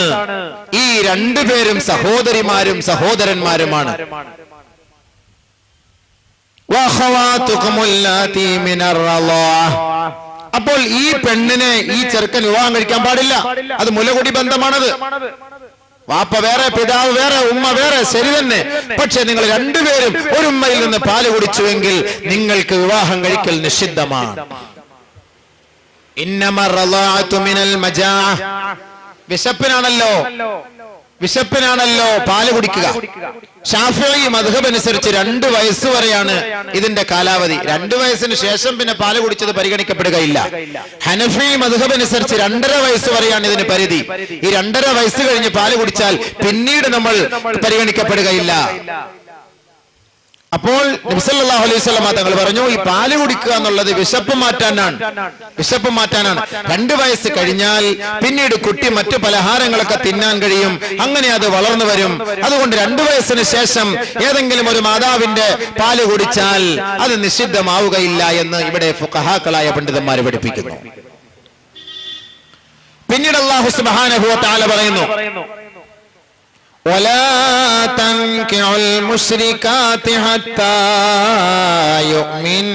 ഈ രണ്ടുപേരും സഹോദരിമാരും സഹോദരന്മാരുമാണ്. അപ്പോൾ ഈ പെണ്ണിനെ ഈ ചെറുക്കൻ വിവാഹം കഴിക്കാൻ പാടില്ല. അത് മുലകുടി ബന്ധമാണത്. വാപ്പ വേറെ, പിതാവ് വേറെ, ഉമ്മ വേറെ, ശരി തന്നെ. പക്ഷെ നിങ്ങൾ രണ്ടുപേരും ഒരു ഉമ്മയിൽ നിന്ന് പാല് കുടിച്ചുവെങ്കിൽ നിങ്ങൾക്ക് വിവാഹം കഴിക്കൽ നിഷിദ്ധമാണ്. വിശപ്പിനാണല്ലോ പാല് കുടിക്കുക. ശാഫിഈ മദ്ഹബ് അനുസരിച്ച് 2 വയസ്സ് വരെയാണ് ഇതിന്റെ കാലാവധി. 2 വയസ്സിന് ശേഷം പിന്നെ പാല് കുടിച്ചത് പരിഗണിക്കപ്പെടുകയില്ല. ഹനഫി മദ്ഹബ് അനുസരിച്ച് 2.5 വയസ്സ് വരെയാണ് ഇതിന് പരിധി. ഈ 2.5 വയസ്സ് കഴിഞ്ഞ് പാല് കുടിച്ചാൽ പിന്നീട് നമ്മൾ പരിഗണിക്കപ്പെടുകയില്ല. അപ്പോൾ നബി സല്ലല്ലാഹു അലൈഹി വസല്ലം തങ്ങൾ പറഞ്ഞു, ഈ പാല് കുടിക്കുക എന്നുള്ളത് വിശപ്പ് മാറ്റാനാണ്. 2 വയസ്സ് കഴിഞ്ഞാൽ പിന്നീട് കുട്ടി മറ്റു പലഹാരങ്ങളൊക്കെ തിന്നാൻ കഴിയും, അങ്ങനെ അത് വളർന്നു വരും. അതുകൊണ്ട് 2 വയസ്സിന് ശേഷം ഏതെങ്കിലും ഒരു മാതാവിന്റെ പാല് കുടിച്ചാൽ അത് നിഷിദ്ധമാവുകയില്ല എന്ന് ഇവിടെ ഫുഖഹാക്കളായ പണ്ഡിതന്മാർ പഠിപ്പിക്കുന്നു. പിന്നീട് അല്ലാഹു സുബ്ഹാനഹു വ തആല പറയുന്നു, ولا تنكحوا المشركات حتى يؤمن.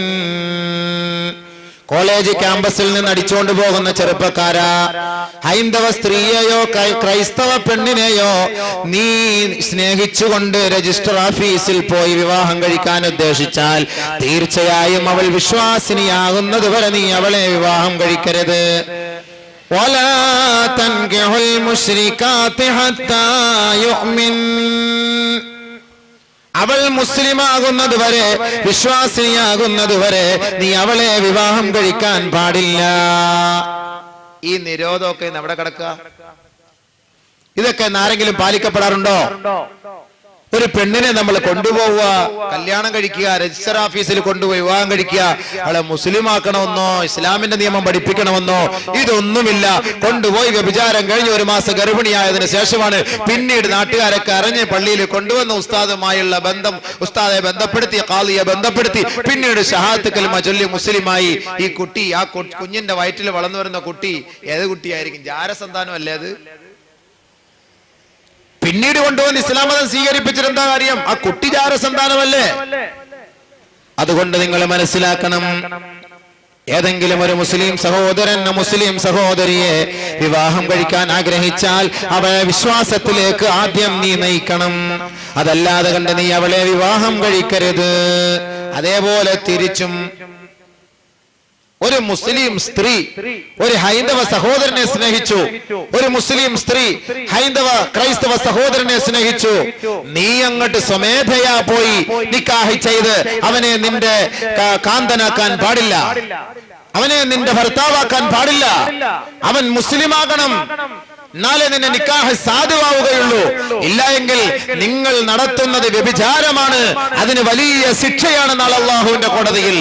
കോളേജ് ക്യാമ്പസിൽ നിന്ന് അടിച്ചുകൊണ്ട് പോകുന്ന ചെറുപ്പക്കാരാ, ഹൈന്ദവ സ്ത്രീയെയോ ക്രൈസ്തവ പെണ്ണിനെയോ നീ സ്നേഹിച്ചുകൊണ്ട് രജിസ്റ്റർ ഓഫീസിൽ പോയി വിവാഹം കഴിക്കാൻ ഉദ്ദേശിച്ചാൽ തീർച്ചയായും അവൾ വിശ്വാസിനിയാകുന്നത് വരെ നീ അവളെ വിവാഹം കഴിക്കരുത്. ولا تنكحوا المشركات حتى يؤمن. അവൾ മുസ്ലിമാകുന്നത് വരെ, വിശ്വാസിനിയാകുന്നത് വരെ നീ അവളെ വിവാഹം കഴിക്കാൻ പാടില്ല. ഈ നിരോധമൊക്കെ നമ്മുടെ കിടക്കുക. ഇതൊക്കെ ആരെങ്കിലും പാലിക്കപ്പെടാറുണ്ടോ? ഒരു പെണ്ണിനെ നമ്മൾ കൊണ്ടുപോവുക, കല്യാണം കഴിക്കുക, രജിസ്റ്റർ ഓഫീസിൽ കൊണ്ടുപോയി വിവാഹം കഴിക്കുക, അവളെ മുസ്ലിം ആക്കണമെന്നോ ഇസ്ലാമിന്റെ നിയമം പഠിപ്പിക്കണമെന്നോ ഇതൊന്നുമില്ല. കൊണ്ടുപോയി വ്യഭിചാരം കഴിഞ്ഞ് 1 മാസം ഗർഭിണിയായതിനു ശേഷമാണ് പിന്നീട് നാട്ടുകാരൊക്കെ അറിഞ്ഞ് പള്ളിയിൽ കൊണ്ടുവന്ന ഉസ്താദുമായുള്ള ബന്ധം, ഉസ്താദെ ബന്ധപ്പെടുത്തി, ഖാദിയെ ബന്ധപ്പെടുത്തി, പിന്നീട് ഷഹാദത്ത് കലിമ ചൊല്ലി മുസ്ലിമായി. ഈ കുട്ടി, ആ കുഞ്ഞിന്റെ വയറ്റിൽ വളർന്നു വരുന്ന കുട്ടി ഏത് കുട്ടിയായിരിക്കും? ജാരസന്താനം അല്ലേ അത്? പിന്നീട് കൊണ്ടുവന്ന് ഇസ്ലാം മതം സ്വീകരിപ്പിച്ചിരുന്ന കാര്യം, ആ കുട്ടി ജാരസന്താനമല്ലേ? അതുകൊണ്ട് നിങ്ങൾ മനസ്സിലാക്കണം, ഏതെങ്കിലും ഒരു മുസ്ലിം സഹോദരൻ മുസ്ലിം സഹോദരിയെ വിവാഹം കഴിക്കാൻ ആഗ്രഹിച്ചാൽ അവളെ വിശ്വാസത്തിലേക്ക് ആദ്യം നീ നയിക്കണം. അതല്ലാതെ കണ്ട് നീ അവളെ വിവാഹം കഴിക്കരുത്. അതേപോലെ തിരിച്ചും ഒരു മുസ്ലിം സ്ത്രീ ഒരു ഹൈന്ദവ സഹോദരനെ സ്നേഹിച്ചു, ഒരു മുസ്ലിം സ്ത്രീ ഹൈന്ദവ ക്രൈസ്തവ സഹോദരനെ സ്നേഹിച്ചു, നീ അങ്ങോട്ട് സ്വമേധയാ പോയി നിക്കാഹ് ചെയ്ത് അവനെ നിന്റെ കാന്തനാക്കാൻ പാടില്ല, അവനെ നിന്റെ ഭർത്താവാക്കാൻ പാടില്ല. അവൻ മുസ്ലിമാകണം, എന്നാലേ നിന്നെ നിക്കാഹ് സാധുവാവുകയുള്ളൂ. ഇല്ല എങ്കിൽ നിങ്ങൾ നടത്തുന്നത് വ്യഭിചാരമാണ്, അതിന് വലിയ ശിക്ഷയാണ് നാളെ അല്ലാഹുവിന്റെ കോടതിയിൽ.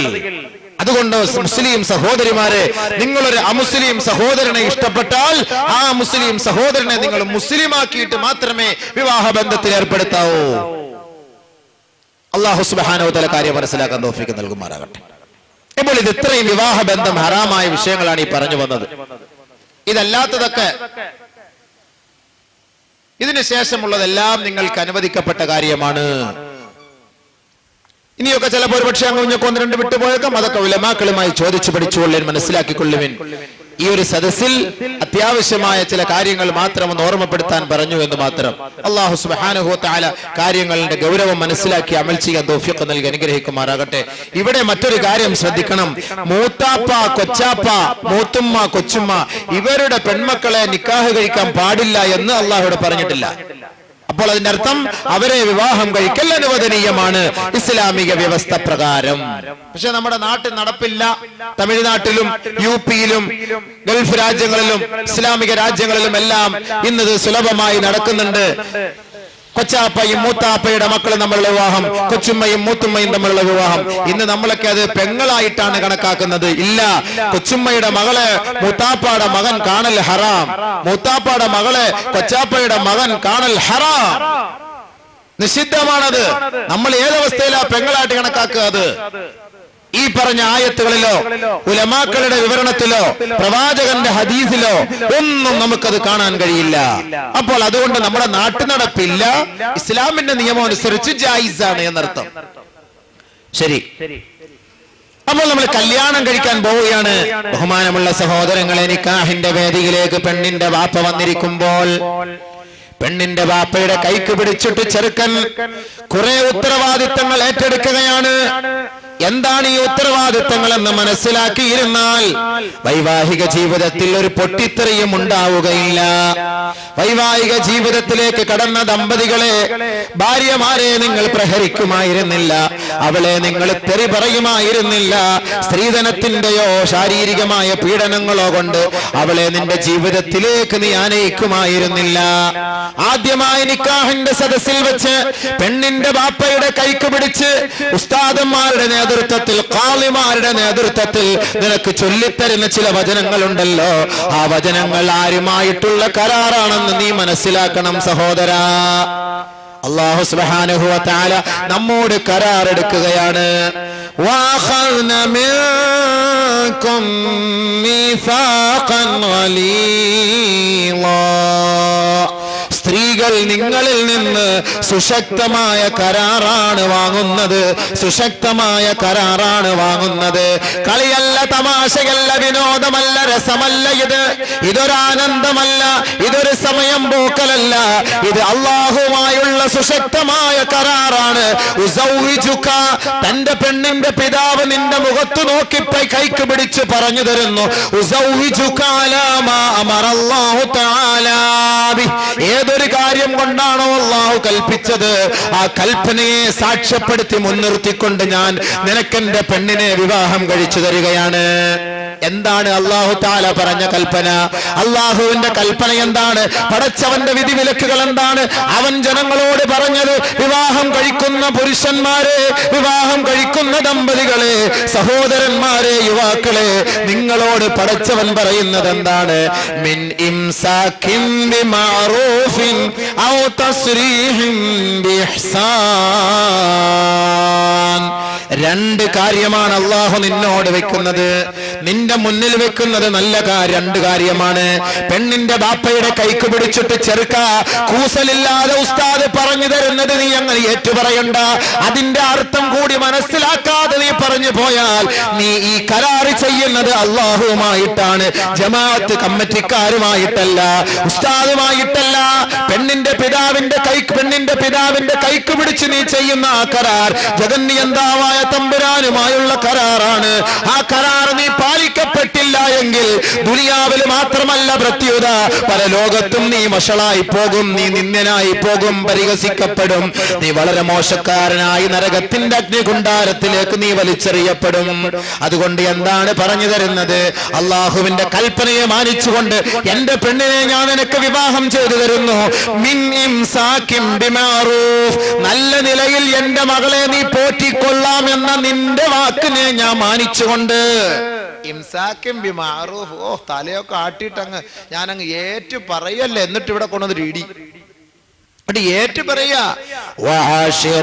അതുകൊണ്ട് മുസ്ലിം സഹോദരിമാരെ, നിങ്ങളൊരു അമുസ്ലിം സഹോദരനെ ഇഷ്ടപ്പെട്ടാൽ ആ മുസ്ലിം സഹോദരനെ നിങ്ങൾ മുസ്ലിമാക്കിയിട്ട് മാത്രമേ വിവാഹ ബന്ധത്തിൽ ഏർപ്പെടുത്താവൂ. അല്ലാഹു സുബ്ഹാനഹു വ തആല കാര്യം മനസ്സിലാക്കാൻ തൗഫീഖ് നൽകുമാറാകട്ടെ. ഇപ്പോൾ ഇത് ഇത്രയും വിവാഹ ബന്ധം ഹറാമായ വിഷയങ്ങളാണ് ഈ പറഞ്ഞു വന്നത്. ഇതല്ലാത്തതൊക്കെ, ഇതിനു ശേഷമുള്ളതെല്ലാം നിങ്ങൾക്ക് അനുവദിക്കപ്പെട്ട കാര്യമാണ്. ഇനിയൊക്കെ ചിലപ്പോൾ ഒരു പക്ഷേ അങ്ങ് 1-2 വിട്ടുപോയേക്കാം. അതൊക്കെ ഉലമാക്കളുമായി ചോദിച്ചു പഠിച്ചുകൊള്ളേൻ, മനസ്സിലാക്കിക്കൊള്ളുവിൻ. ഈ ഒരു സദസ്സിൽ അത്യാവശ്യമായ ചില കാര്യങ്ങൾ മാത്രം ഒന്ന് ഓർമ്മപ്പെടുത്താൻ പറഞ്ഞു എന്ന് മാത്രം. അല്ലാഹു സുബ്ഹാനഹു വ തആല കാര്യങ്ങളുടെ ഗൗരവം മനസ്സിലാക്കി അമൽ ചെയ്യാൻ തൗഫീഖ് നൽകി അനുഗ്രഹിക്കുമാറാകട്ടെ. ഇവിടെ മറ്റൊരു കാര്യം ശ്രദ്ധിക്കണം. മൂത്താപ്പ, കൊച്ചാപ്പ, മൂത്തുമ്മ, കൊച്ചുമ്മ ഇവരുടെ പെൺമക്കളെ നിക്കാഹ് കഴിക്കാൻ പാടില്ല എന്ന് അല്ലാഹു പറഞ്ഞിട്ടില്ല. അപ്പോൾ അതിന്റെ അർത്ഥം അവരെ വിവാഹം കഴിക്കൽ അനുവദനീയമാണ് ഇസ്ലാമിക വ്യവസ്ഥ പ്രകാരം. പക്ഷെ നമ്മുടെ നാട്ടിൽ നടപ്പില്ല. തമിഴ്നാട്ടിലും യുപിയിലും ഗൾഫ് രാജ്യങ്ങളിലും ഇസ്ലാമിക രാജ്യങ്ങളിലും എല്ലാം ഇന്നത് സുലഭമായി നടക്കുന്നുണ്ട്. കൊച്ചാപ്പയും മൂത്താപ്പയുടെ മക്കൾ തമ്മിലുള്ള വിവാഹം, കൊച്ചുമ്മയും മൂത്തുമ്മയും തമ്മിലുള്ള വിവാഹം. ഇന്ന് നമ്മളൊക്കെ അത് പെങ്ങളായിട്ടാണ് കണക്കാക്കുന്നത്. ഇല്ല, കൊച്ചുമ്മയുടെ മകളെ മൂത്താപ്പയുടെ മകൻ കാണൽ ഹറാം, മൂത്താപ്പയുടെ മകളെ കൊച്ചാപ്പയുടെ മകൻ കാണൽ ഹറാം, നിഷിദ്ധമാണത്. നമ്മൾ ഏതവസ്ഥയിലാ പെങ്ങളായിട്ട് കണക്കാക്കുക? അത് ഈ പറഞ്ഞ ആയത്തുകളിലോ ഉലമാക്കളുടെ വിവരണത്തിലോ പ്രവാചകന്റെ ഹദീസിലോ ഒന്നും നമുക്കത് കാണാൻ കഴിയില്ല. അപ്പോൾ അതുകൊണ്ട് നമ്മുടെ നാട്ടു നടപ്പില്ല, ഇസ്ലാമിന്റെ നിയമം അനുസരിച്ച് ജായിസാണ് എന്നർത്ഥം. ശരി, അപ്പോൾ നമ്മൾ കല്യാണം കഴിക്കാൻ പോവുകയാണ്. ബഹുമാനമുള്ള സഹോദരങ്ങളെ, നിക്കാഹിന്റെ വേദിയിലേക്ക് പെണ്ണിന്റെ വാപ്പ വന്നിരിക്കുമ്പോൾ പെണ്ണിന്റെ വാപ്പയുടെ കൈക്ക് പിടിച്ചിട്ട് ചെറുക്കൻ കുറെ ഉത്തരവാദിത്തങ്ങൾ ഏറ്റെടുക്കുകയാണ്. എന്താണ് ഈ ഉത്തരവാദിത്തങ്ങൾ എന്ന് മനസ്സിലാക്കിയിരുന്നാൽ വൈവാഹിക ജീവിതത്തിൽ ഒരു പൊട്ടിത്തെറിയും ഉണ്ടാവുകയില്ല. വൈവാഹിക ജീവിതത്തിലേക്ക് കടന്ന ദമ്പതികളെ, ഭാര്യമാരെ നിങ്ങൾ പ്രഹരിക്കുമായിരുന്നില്ല, അവളെ നിങ്ങൾ തെറി പറയുമായിരുന്നില്ല. സ്ത്രീധനത്തിന്റെയോ ശാരീരികമായ പീഡനങ്ങളോ കൊണ്ട് അവളെ നിന്റെ ജീവിതത്തിലേക്ക് നീ ആനയിക്കുമായിരുന്നില്ല. ആദ്യമായി നിക്കാഹിന്റെ സദസ്സിൽ വെച്ച് പെണ്ണിന്റെ ബാപ്പയുടെ കൈക്ക് പിടിച്ച് ഉസ്താദന്മാരുടെ നേതൃത്വത്തിൽ, ഖാളിമാരുടെ നേതൃത്വത്തിൽ നിനക്ക് ചൊല്ലിത്തരുന്ന ചില വചനങ്ങളുണ്ടല്ലോ, ആ വചനങ്ങൾ ആരുമായിട്ടുള്ള കരാറാണെന്ന് നീ മനസ്സിലാക്കണം സഹോദരാ. അല്ലാഹു സുബ്ഹാനഹു വ തആല നമ്മോട് കരാറെടുക്കുകയാണ്. വഅഖദ്ന മിൻകും മീസാഖൻ ഗലീളാ. സ്ത്രീകൾ നിങ്ങളിൽ നിന്ന് സുശക്തമായ കരാറാണ് വാങ്ങുന്നത്, സുശക്തമായ കരാറാണ് വാങ്ങുന്നത്. കളിയല്ല, തമാശയല്ല, വിനോദമല്ല, രസമല്ല. ഇതൊരാനന്ദമല്ല, ഇതൊരു സമയം പോക്കലല്ല. ഇത് അല്ലാഹുവുമായുള്ള സുശക്തമായ കരാറാണ്. ഉസൗവിജുക, തന്റെ പെണ്ണിന്റെ പിതാവ് നിന്റെ മുഖത്ത് നോക്കി കൈക്ക് പിടിച്ച് പറഞ്ഞു തരുന്നു. ഉസൗവിജുക അലാ മാ അമറല്ലാഹു തആലാ ബി. ഏതൊരു കാര്യം കൊണ്ടാണോ അല്ലാഹു കൽപ്പിച്ചത്, ആ കൽപ്പനയെ സാക്ഷ്യപ്പെടുത്തി മുൻനിർത്തിക്കൊണ്ട് ഞാൻ നിനക്കെന്റെ പെണ്ണിനെ വിവാഹം കഴിച്ചു തരികയാണ്. എന്താണ് അല്ലാഹു തആല പറഞ്ഞ കൽപ്പന? അല്ലാഹുവിന്റെ കൽപ്പന എന്താണ്? പടച്ചവന്റെ വിധിവിലക്കുകൾ എന്താണ്? അവൻ ജനങ്ങളോട് പറഞ്ഞത്, വിവാഹം കഴിക്കുന്ന പുരുഷന്മാരെ, വിവാഹം കഴിക്കുന്ന ദമ്പതികളെ, സഹോദരന്മാരെ, യുവാക്കളെ, നിങ്ങളോട് പടച്ചവൻ പറയുന്നത് എന്താണ്? മിൻ ഇംസാകിൻ ബിമഅറൂഫിൻ ഔ തസ്രീഹിൻ ബിഇഹ്സാൻ. രണ്ട് കാര്യമാണ് അല്ലാഹു നിന്നോട് വെക്കുന്നത്, നിന്റെ മുന്നിൽ വെക്കുന്നത്. നല്ല രണ്ട് കാര്യമാണ്. പെണ്ണിന്റെ ബാപ്പയുടെ കൈക്ക് പിടിച്ചിട്ട് ചെറുക്ക, കൂസലില്ലാതെ ഉസ്താദ് പറഞ്ഞു തരുന്നത് നീ അങ്ങനെ ഏറ്റുപറയണ്ട. അതിന്റെ അർത്ഥം കൂടി മനസ്സിലാക്കാതെ നീ പറഞ്ഞു പോയാൽ നീ ഈ കരാറ് ചെയ്യുന്നത് അല്ലാഹുവുമായിട്ടാണ്, ജമാഅത്ത് കമ്മിറ്റിക്കാരുമായിട്ടല്ല, ഉസ്താദുമായിട്ടല്ല. പെണ്ണിന്റെ പിതാവിന്റെ കൈക്ക് പിടിച്ച് നീ ചെയ്യുന്ന ആ കരാർ ജഗന്നിയന്താവായ തമ്പുരാനുമായുള്ള കരാറാണ്. ആ കരാർ നീ പാലിക്കപ്പെട്ടില്ല എങ്കിൽ ദുനിയാവിൽ മാത്രമല്ല പ്രത്യുത പരലോകത്തും നീ വഷളായി പോകും, നീ നിന്ദനായി പോകും, പരിഹസിക്കപ്പെടും, നീ വളരെ മോശക്കാരനായി നരകത്തിന്റെ അഗ്നികുണ്ഡാരത്തിലേക്ക് നീ വലിച്ചെറിയപ്പെടും. അതുകൊണ്ട് എന്താണ് പറഞ്ഞു തരുന്നത്? അള്ളാഹുവിന്റെ കൽപ്പനയെ മാനിച്ചുകൊണ്ട് എന്റെ പെണ്ണിനെ ഞാൻ നിനക്ക് വിവാഹം ചെയ്തു തരുന്നു. മിൻ ഇംസാകിൻ ബിമഅറൂഫ്, നല്ല നിലയിൽ എന്റെ മകളെ നീ പോറ്റിക്കൊള്ളാം എന്ന നിന്റെ വാക്കിനെ ഞാൻ മാനിച്ചുകൊണ്ട്. ഇംസാകിൻ ബിമഅറൂഫ്, ഓ തലയൊക്കെ ആട്ടിയിട്ടങ്ങ് ഞാനങ്ങ് ഏറ്റു പറയല്ലേ, എന്നിട്ട് ഇവിടെ കൊണ്ടുവന്നൊരു ഇടി ഏറ്റു പറയാ. വഅശിറൂഹുന്ന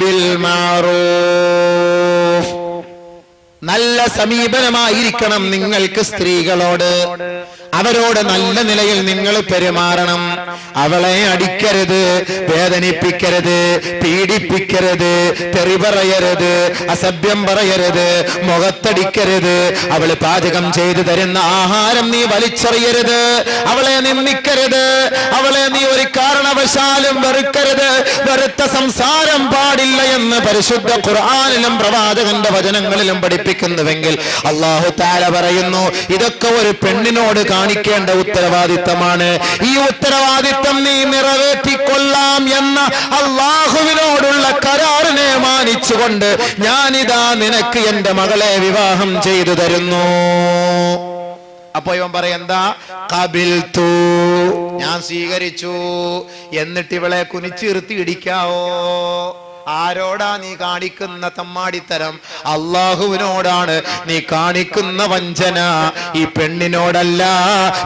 ബിൽ മഅറൂഫ്, നല്ല സമീപനമായിരിക്കണം നിങ്ങൾക്ക് സ്ത്രീകളോട്. അവരോട് നല്ല നിലയിൽ നിങ്ങൾ പെരുമാറണം. അവളെ അടിക്കരുത്, വേദനിപ്പിക്കരുത്, പീഡിപ്പിക്കരുത്, തെറി പറയരുത്, അസഭ്യം പറയരുത്, മുഖത്തടിക്കരുത്. അവള് പാചകം ചെയ്തു തരുന്ന ആഹാരം നീ വലിച്ചെറിയരുത്, അവളെ നിന്ദിക്കരുത്, അവളെ നീ ഒരു കാരണവശാലും വെറുക്കരുത്. വെറുത്ത സംസാരം പാടില്ല എന്ന് പരിശുദ്ധ ഖുർആനിലും പ്രവാചകന്റെ വചനങ്ങളിലും പഠിപ്പിക്കുന്നുവെങ്കിൽ അല്ലാഹു തആല പറയുന്നു, ഇതൊക്കെ ഒരു പെണ്ണിനോട് കാണിക്കേണ്ട ഉത്തരവാദിത്തമാണ്. ഈ ഉത്തരവാദിത്തം നീ നിറവേറ്റിക്കൊള്ളാം എന്ന അല്ലാഹുവിനോടുള്ള കരാറിനെ മാനിച്ചുകൊണ്ട് ഞാനിതാ നിനക്ക് എന്റെ മകളെ വിവാഹം ചെയ്തു തരുന്നു. അപ്പൊ ഇവൻ പറയെന്താ? ഖബിൽതു, ഞാൻ സ്വീകരിച്ചു. എന്നിട്ട് ഇവളെ കുനിച്ചിരുത്തി ഇടിക്കാവോ? ആരോടാ നീ കാണിക്കുന്ന തമ്മാടിത്തരം? അള്ളാഹുവിനോടാണ് നീ കാണിക്കുന്ന വഞ്ചന. ഈ പെണ്ണിനോടല്ല,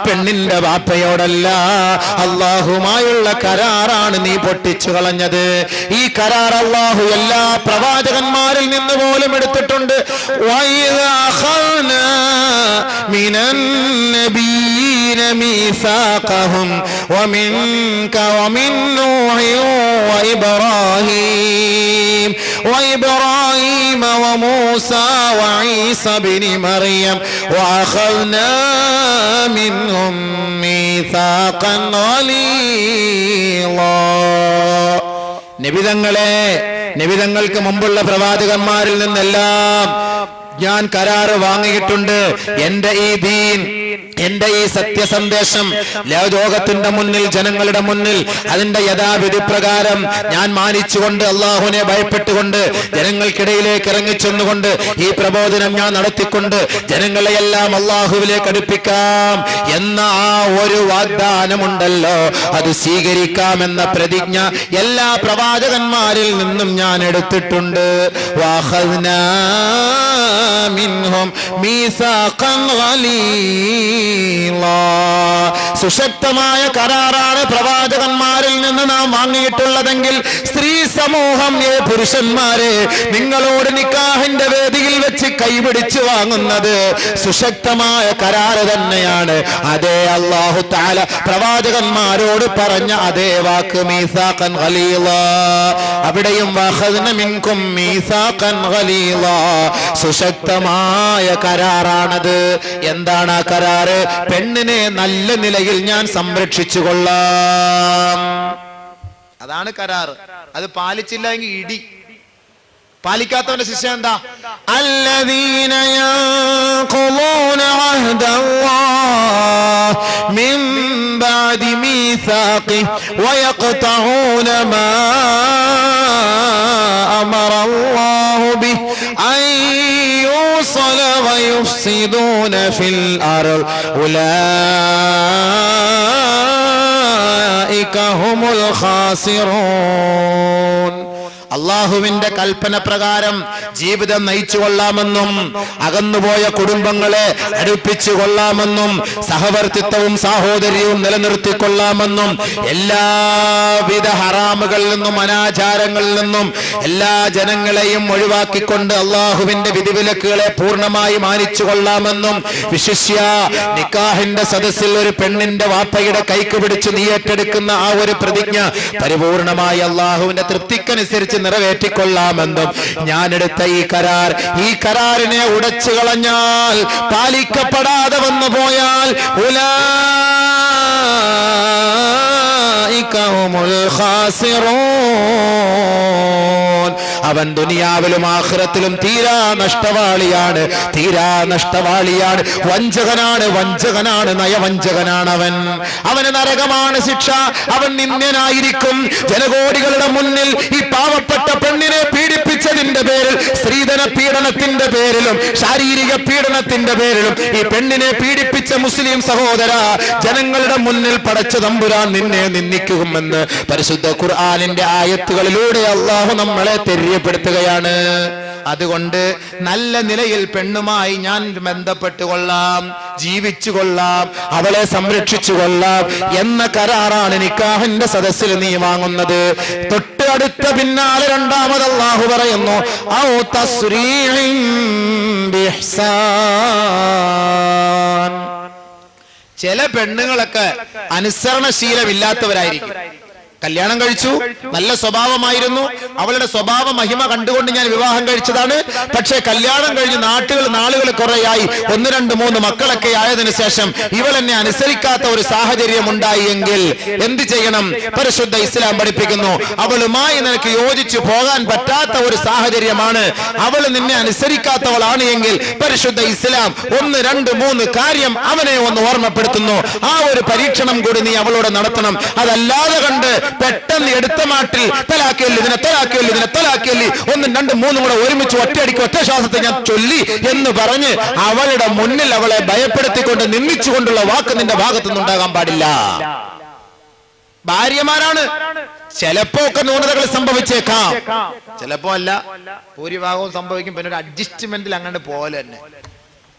പെണ്ണിന്റെ വാപ്പയോടല്ല, അള്ളാഹുമായുള്ള കരാറാണ് നീ പൊട്ടിച്ചു കളഞ്ഞത്. ഈ കരാർ അള്ളാഹു എല്ലാ പ്രവാചകന്മാരിൽ നിന്ന് പോലും എടുത്തിട്ടുണ്ട്. ميثاقهم ومنك ومن نوح وإبراهيم وموسى وعيسى بن مريم وأخذنا منهم ميثاقا غليظا. നബിതങ്ങൾക്ക് മുമ്പുള്ള പ്രവാചകന്മാരിൽ നിന്നെല്ലാം ഞാൻ കരാറ് വാങ്ങിയിട്ടുണ്ട്. എന്റെ ഈ ദീൻ എന്റെ ഈ സത്യസന്ദേശം ലോകത്തിന്റെ മുന്നിൽ, ജനങ്ങളുടെ മുന്നിൽ അതിന്റെ യഥാവിധി പ്രകാരം ഞാൻ മാനിച്ചുകൊണ്ട്, അള്ളാഹുവിനെ ഭയപ്പെട്ടുകൊണ്ട്, ജനങ്ങൾക്കിടയിലേക്ക് ഇറങ്ങിച്ചെന്നുകൊണ്ട് ഈ പ്രബോധനം ഞാൻ നടത്തിക്കൊണ്ട് ജനങ്ങളെയെല്ലാം അള്ളാഹുവിലേക്ക് അടുപ്പിക്കാം എന്ന ആ ഒരു വാഗ്ദാനമുണ്ടല്ലോ, അത് സ്വീകരിക്കാമെന്ന പ്രതിജ്ഞ എല്ലാ പ്രവാചകന്മാരിൽ നിന്നും ഞാൻ എടുത്തിട്ടുണ്ട്. വഅഖദ്നാ മിൻഹും മീസാഖൻ ഗലീളാ. സുശക്തമായ കരാറാണ് പ്രവാചകന്മാരിൽ നിന്ന് നാം വാങ്ങിയിട്ടുള്ളതെങ്കിൽ സ്ത്രീ സമൂഹം, പുരുഷന്മാരെ, നിങ്ങളോട് നിക്കാഹിന്റെ വേദിയിൽ വെച്ച് കൈപിടിച്ച് വാങ്ങുന്നത് സുശക്തമായ കരാറ് തന്നെയാണ്. അതേ അല്ലാഹു തആല പ്രവാചകന്മാരോട് പറഞ്ഞ അതേ വാക്ക് മീസാഖൻ ഗലീളാ. അവിടെയും വഅഖദ്ന മിൻകും മീസാഖൻ ഗലീളാ, സുശക്തമായ കരാറാണത്. എന്താണ് ആ കരാറ്? പെണ്ണിനെ നല്ല നിലയിൽ ഞാൻ സംരക്ഷിച്ചു കൊള്ളാം. അതാണ് കരാറ്. അത് പാലിച്ചില്ല എങ്കിൽ ഇടി. പാലിക്കാത്തവന്റെ ശിക്ഷ എന്താ? അല്ലദീന യൻഖുദൂന അഹ്ദല്ലാഹ് മിൻ ബഅദി മീസാഖിഹി വയഖ്തഊന മാ അമറല്ലാഹു ബിഹി അൻ യൂസല വയുഫ്സിദൂന ഫിൽ അർള് ഉലൈക ഹുമുൽ ഖാസിറൂൻ. അള്ളാഹുവിന്റെ കൽപ്പന പ്രകാരം ജീവിതം നയിച്ചു കൊള്ളാമെന്നും അകന്നുപോയ കുടുംബങ്ങളെ അടുപ്പിച്ചു കൊള്ളാമെന്നും സഹവർത്തിത്വവും സാഹോദര്യവും നിലനിർത്തിക്കൊള്ളാമെന്നും എല്ലാവിധ ഹറാമുകളിൽ നിന്നും അനാചാരങ്ങളിൽ നിന്നും എല്ലാ ജനങ്ങളെയും ഒഴിവാക്കിക്കൊണ്ട് അള്ളാഹുവിന്റെ വിധിവിലക്കുകളെ പൂർണ്ണമായി മാനിച്ചു കൊള്ളാമെന്നും വിശിഷ്യ നിക്കാഹിന്റെ സദസ്സിൽ ഒരു പെണ്ണിന്റെ വാപ്പയുടെ കൈക്ക് പിടിച്ച് നീ ഏറ്റെടുക്കുന്ന ആ ഒരു പ്രതിജ്ഞ പരിപൂർണമായി അള്ളാഹുവിന്റെ തൃപ്തിക്കനുസരിച്ച് നിറവേറ്റിക്കൊള്ളാമെന്നും ഞാനെടുത്ത ഈ കരാറിനെ ഉടച്ചു കളഞ്ഞാൽ, പാലിക്കപ്പെടാതെ വന്നു പോയാൽ ഉലൈക ഹുമുൽ ഖാസിറൂൻ. അവൻ ദുനിയാവിലും ആഖിറത്തിലും തീരാ നഷ്ടവാളിയാണ്, വഞ്ചകനാണ്, നയവഞ്ചകനാണ് അവന് നരകമാണ് ശിക്ഷ. അവൻ നിന്ദ്യനായിരിക്കും. ജനകോടികളുടെ മുന്നിൽ ഈ പാവപ്പെട്ട പെണ്ണിനെ പീഡിപ്പിച്ചതിന്റെ പേരിൽ, സ്ത്രീധന പീഡനത്തിന്റെ പേരിലും ശാരീരിക പീഡനത്തിന്റെ പേരിലും ഈ പെണ്ണിനെ പീഡിപ്പിച്ച മുസ്ലിം സഹോദര, ജനങ്ങളുടെ മുന്നിൽ പടച്ച തമ്പുരാൻ നിന്നെ നിന്ദിക്കുമെന്ന് പരിശുദ്ധ ഖുർആനിന്റെ ആയത്തുകളിലൂടെ അല്ലാഹു നമ്മളെ തെര്യപ്പെടുത്തുകയാണ്. അതുകൊണ്ട് നല്ല നിലയിൽ പെണ്ണുമായി ഞാൻ ബന്ധപ്പെട്ടുകൊള്ളാം, ജീവിച്ചു കൊള്ളാം, അവളെ സംരക്ഷിച്ചു കൊള്ളാം എന്ന കരാറാണ് നിക്കാഹിന്റെ സദസ്സിൽ നീ വാങ്ങുന്നത്. തൊട്ട് അടുത്ത പിന്നാലെ രണ്ടാമത് അല്ലാഹു പറയുന്നു ഔ തസ്രീഇൻ ബിഇഹ്സാൻ. ചില പെണ്ണുങ്ങളൊക്കെ അനുസരണശീലമില്ലാത്തവരായിരിക്കും. കല്യാണം കഴിച്ചു, നല്ല സ്വഭാവമായിരുന്നു, അവളുടെ സ്വഭാവ മഹിമ കണ്ടുകൊണ്ട് ഞാൻ വിവാഹം കഴിച്ചതാണ്. പക്ഷേ കല്യാണം കഴിഞ്ഞ് നാളുകൾ കുറേയായി, 1, 2, 3 മക്കളൊക്കെ ആയതിനു ശേഷം ഇവൾ എന്നെ അനുസരിക്കാത്ത ഒരു സാഹചര്യം ഉണ്ടായി എങ്കിൽ എന്ത് ചെയ്യണം? പരിശുദ്ധ ഇസ്ലാം പഠിപ്പിക്കുന്നു, അവളുമായി നിനക്ക് യോജിച്ചു പോകാൻ പറ്റാത്ത ഒരു സാഹചര്യമാണ്, അവൾ നിന്നെ അനുസരിക്കാത്തവളാണ് എങ്കിൽ പരിശുദ്ധ ഇസ്ലാം 1, 2, 3 കാര്യം അവനെ ഒന്ന് ഓർമ്മപ്പെടുത്തുന്നു. ആ ഒരു പരീക്ഷണം കൂടി നീ അവളോട് നടത്തണം. അതല്ലാതെ കണ്ട് പെട്ടെന്ന് എടുത്ത മാട്ടിൽ തലാക്കല്ലി 1, 2, 3 കൂടെ ഒരുമിച്ച് ഒറ്റയടിക്ക് ഒറ്റ ശ്വാസത്തെ ഞാൻ ചൊല്ലി എന്ന് പറഞ്ഞ് അവളുടെ മുന്നിൽ അവളെ ഭയപ്പെടുത്തിക്കൊണ്ട് നിന്ദിച്ചുകൊണ്ടുള്ള വാക്ക് നിന്റെ ഭാഗത്തു നിന്നുണ്ടാകാൻ പാടില്ല. ഭാര്യമാരാണ്, ചിലപ്പോ ഒക്കെ ന്യൂനതകൾ സംഭവിച്ചേക്കാം, ചിലപ്പോ അല്ല, ഭൂരിഭാഗവും സംഭവിക്കും. പിന്നെ ഒരു അഡ്ജസ്റ്റ്മെന്റിൽ അങ്ങനെ പോലെ തന്നെ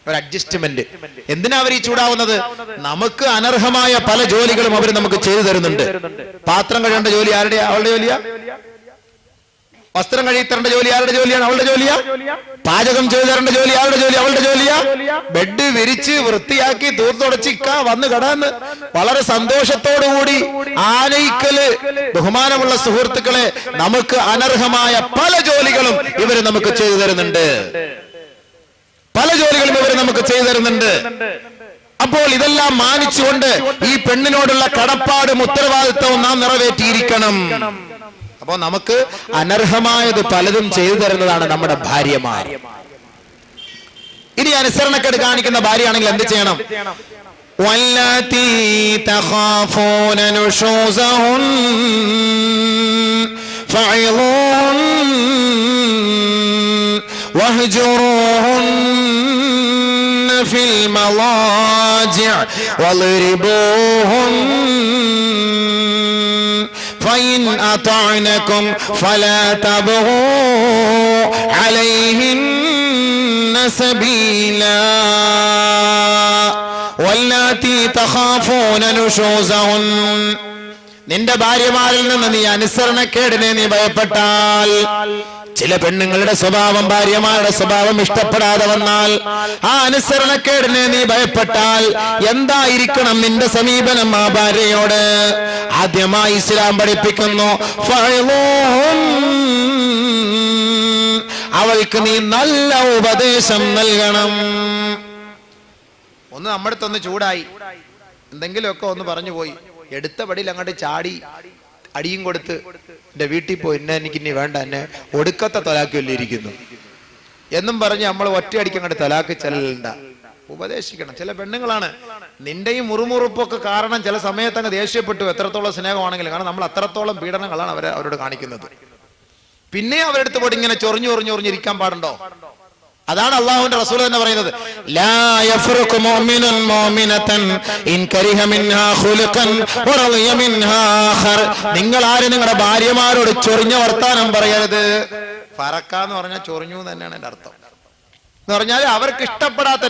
ഒരു അഡ്ജസ്റ്റ്മെന്റ്. എന്തിനാ അവർ ഈ ചൂടാവുന്നത്? നമുക്ക് അനർഹമായ പല ജോലികളും അവർ നമുക്ക് ചെയ്തു തരുന്നുണ്ട്. പാത്രം കഴുകേണ്ട ജോലി ആരുടെ? അവളുടെ ജോലിയാ. വസ്ത്രം കഴുകിത്തരേണ്ട ജോലി ആരുടെ ജോലിയാണ്? അവളുടെ ജോലിയാ. പാചകം ചെയ്തു തരേണ്ട ജോലി ആരുടെ ജോലി? അവളുടെ ജോലിയാ. ബെഡ് വിരിച്ച് വൃത്തിയാക്കി തൂർത്തുടച്ചിക്ക വന്ന് കടന്ന് വളരെ സന്തോഷത്തോടുകൂടി ആനയിക്കല്. ബഹുമാനമുള്ള സുഹൃത്തുക്കളെ, നമുക്ക് അനർഹമായ പല ജോലികളും ഇവര് നമുക്ക് ചെയ്തു തരുന്നുണ്ട്. അപ്പോൾ ഇതെല്ലാം മാനിച്ചുകൊണ്ട് ഈ പെണ്ണിനോടുള്ള കടപ്പാടും ഉത്തരവാദിത്വവും നാം നിറവേറ്റിയിരിക്കണം. അപ്പോ നമുക്ക് അനർഹമായത് പലതും ചെയ്തു തരുന്നതാണ് നമ്മുടെ ഭാര്യമാർ. ഇനി അനുസരണക്കേട് കാണിക്കുന്ന ഭാര്യയാണെങ്കിൽ എന്ത് ചെയ്യണം? വല്ലാത്തി തഖാഫൂന നുശൂസഹുൻ ഫഇളൂൻ വഹ്ജുറൂഹുൻ ഫിൽ മളാജിഅ വളിരിബൂഹുൻ فإن أطعنكم فلا تبغوا عليهن سبيلا واللاتي تخافون نشوزهن നിന്റെ ഭാര്യമാരിൽ നിന്ന് നീ അനുസരണക്കേടിനെ നീ ഭയപ്പെട്ടാൽ, ചില പെണ്ണുങ്ങളുടെ സ്വഭാവം ഭാര്യമാരുടെ സ്വഭാവം ഇഷ്ടപ്പെടാതെ വന്നാൽ, ആ അനുസരണക്കേടിനെ നീ ഭയപ്പെട്ടാൽ എന്തായിരിക്കണം നിന്റെ സമീപനം ആ ഭാര്യയോട്? ആദ്യമായി ഇസ്ലാം പഠിപ്പിക്കുന്നു, അവൾക്ക് നീ നല്ല ഉപദേശം നൽകണം. ഒന്ന് നമ്മുടെ അടുത്തൊന്ന് ചൂടായി എന്തെങ്കിലുമൊക്കെ ഒന്ന് പറഞ്ഞു പോയി, എടുത്ത പടിയിൽ അങ്ങോട്ട് ചാടി അടിയും കൊടുത്ത് എന്റെ വീട്ടിൽ പോയി എന്നെ എനിക്ക് ഇനി വേണ്ട, എന്നെ ഒടുക്കത്തെ തലാക്കല്ലേ ഇരിക്കുന്നു എന്നും പറഞ്ഞ് നമ്മൾ ഒറ്റയടിക്ക് അങ്ങോട്ട് തലാക്ക് ചെല്ലണ്ട. ഉപദേശിക്കണം. ചില പെണ്ണുങ്ങളാണ് നിന്റെയും മുറുമുറുപ്പൊക്കെ കാരണം ചില സമയത്ത് അങ്ങ് ദേഷ്യപ്പെട്ടു, എത്രത്തോളം സ്നേഹമാണെങ്കിലും, കാരണം നമ്മൾ അത്രത്തോളം പീഡനങ്ങളാണ് അവരോട് കാണിക്കുന്നത്. പിന്നെ അവരെടുത്ത് പോയിട്ട് ഇങ്ങനെ ചൊറിഞ്ഞിരിക്കാൻ പാടുണ്ടോ? അതാണ് അള്ളാഹുവിന്റെ റസൂൽ തന്നെ പറയുന്നത്, ലാ യഫ്റുഖു മുഅ്മിനുൻ മുഅ്മിനതൻ ഇൻ കരിഹ മിൻഹാ ഖുലുഖൻ വറളിയ മിൻഹാ ആഖർ. നിങ്ങൾ ആരും നിങ്ങളുടെ ഭാര്യമാരോട് ചൊറിഞ്ഞ വർത്താനം പറയരുത്. ഫറക്കാന്ന് പറഞ്ഞാൽ ചൊറിഞ്ഞു തന്നെയാണ് എന്റെ അർത്ഥം. എന്ന് പറഞ്ഞാൽ അവർക്ക് ഇഷ്ടപ്പെടാത്ത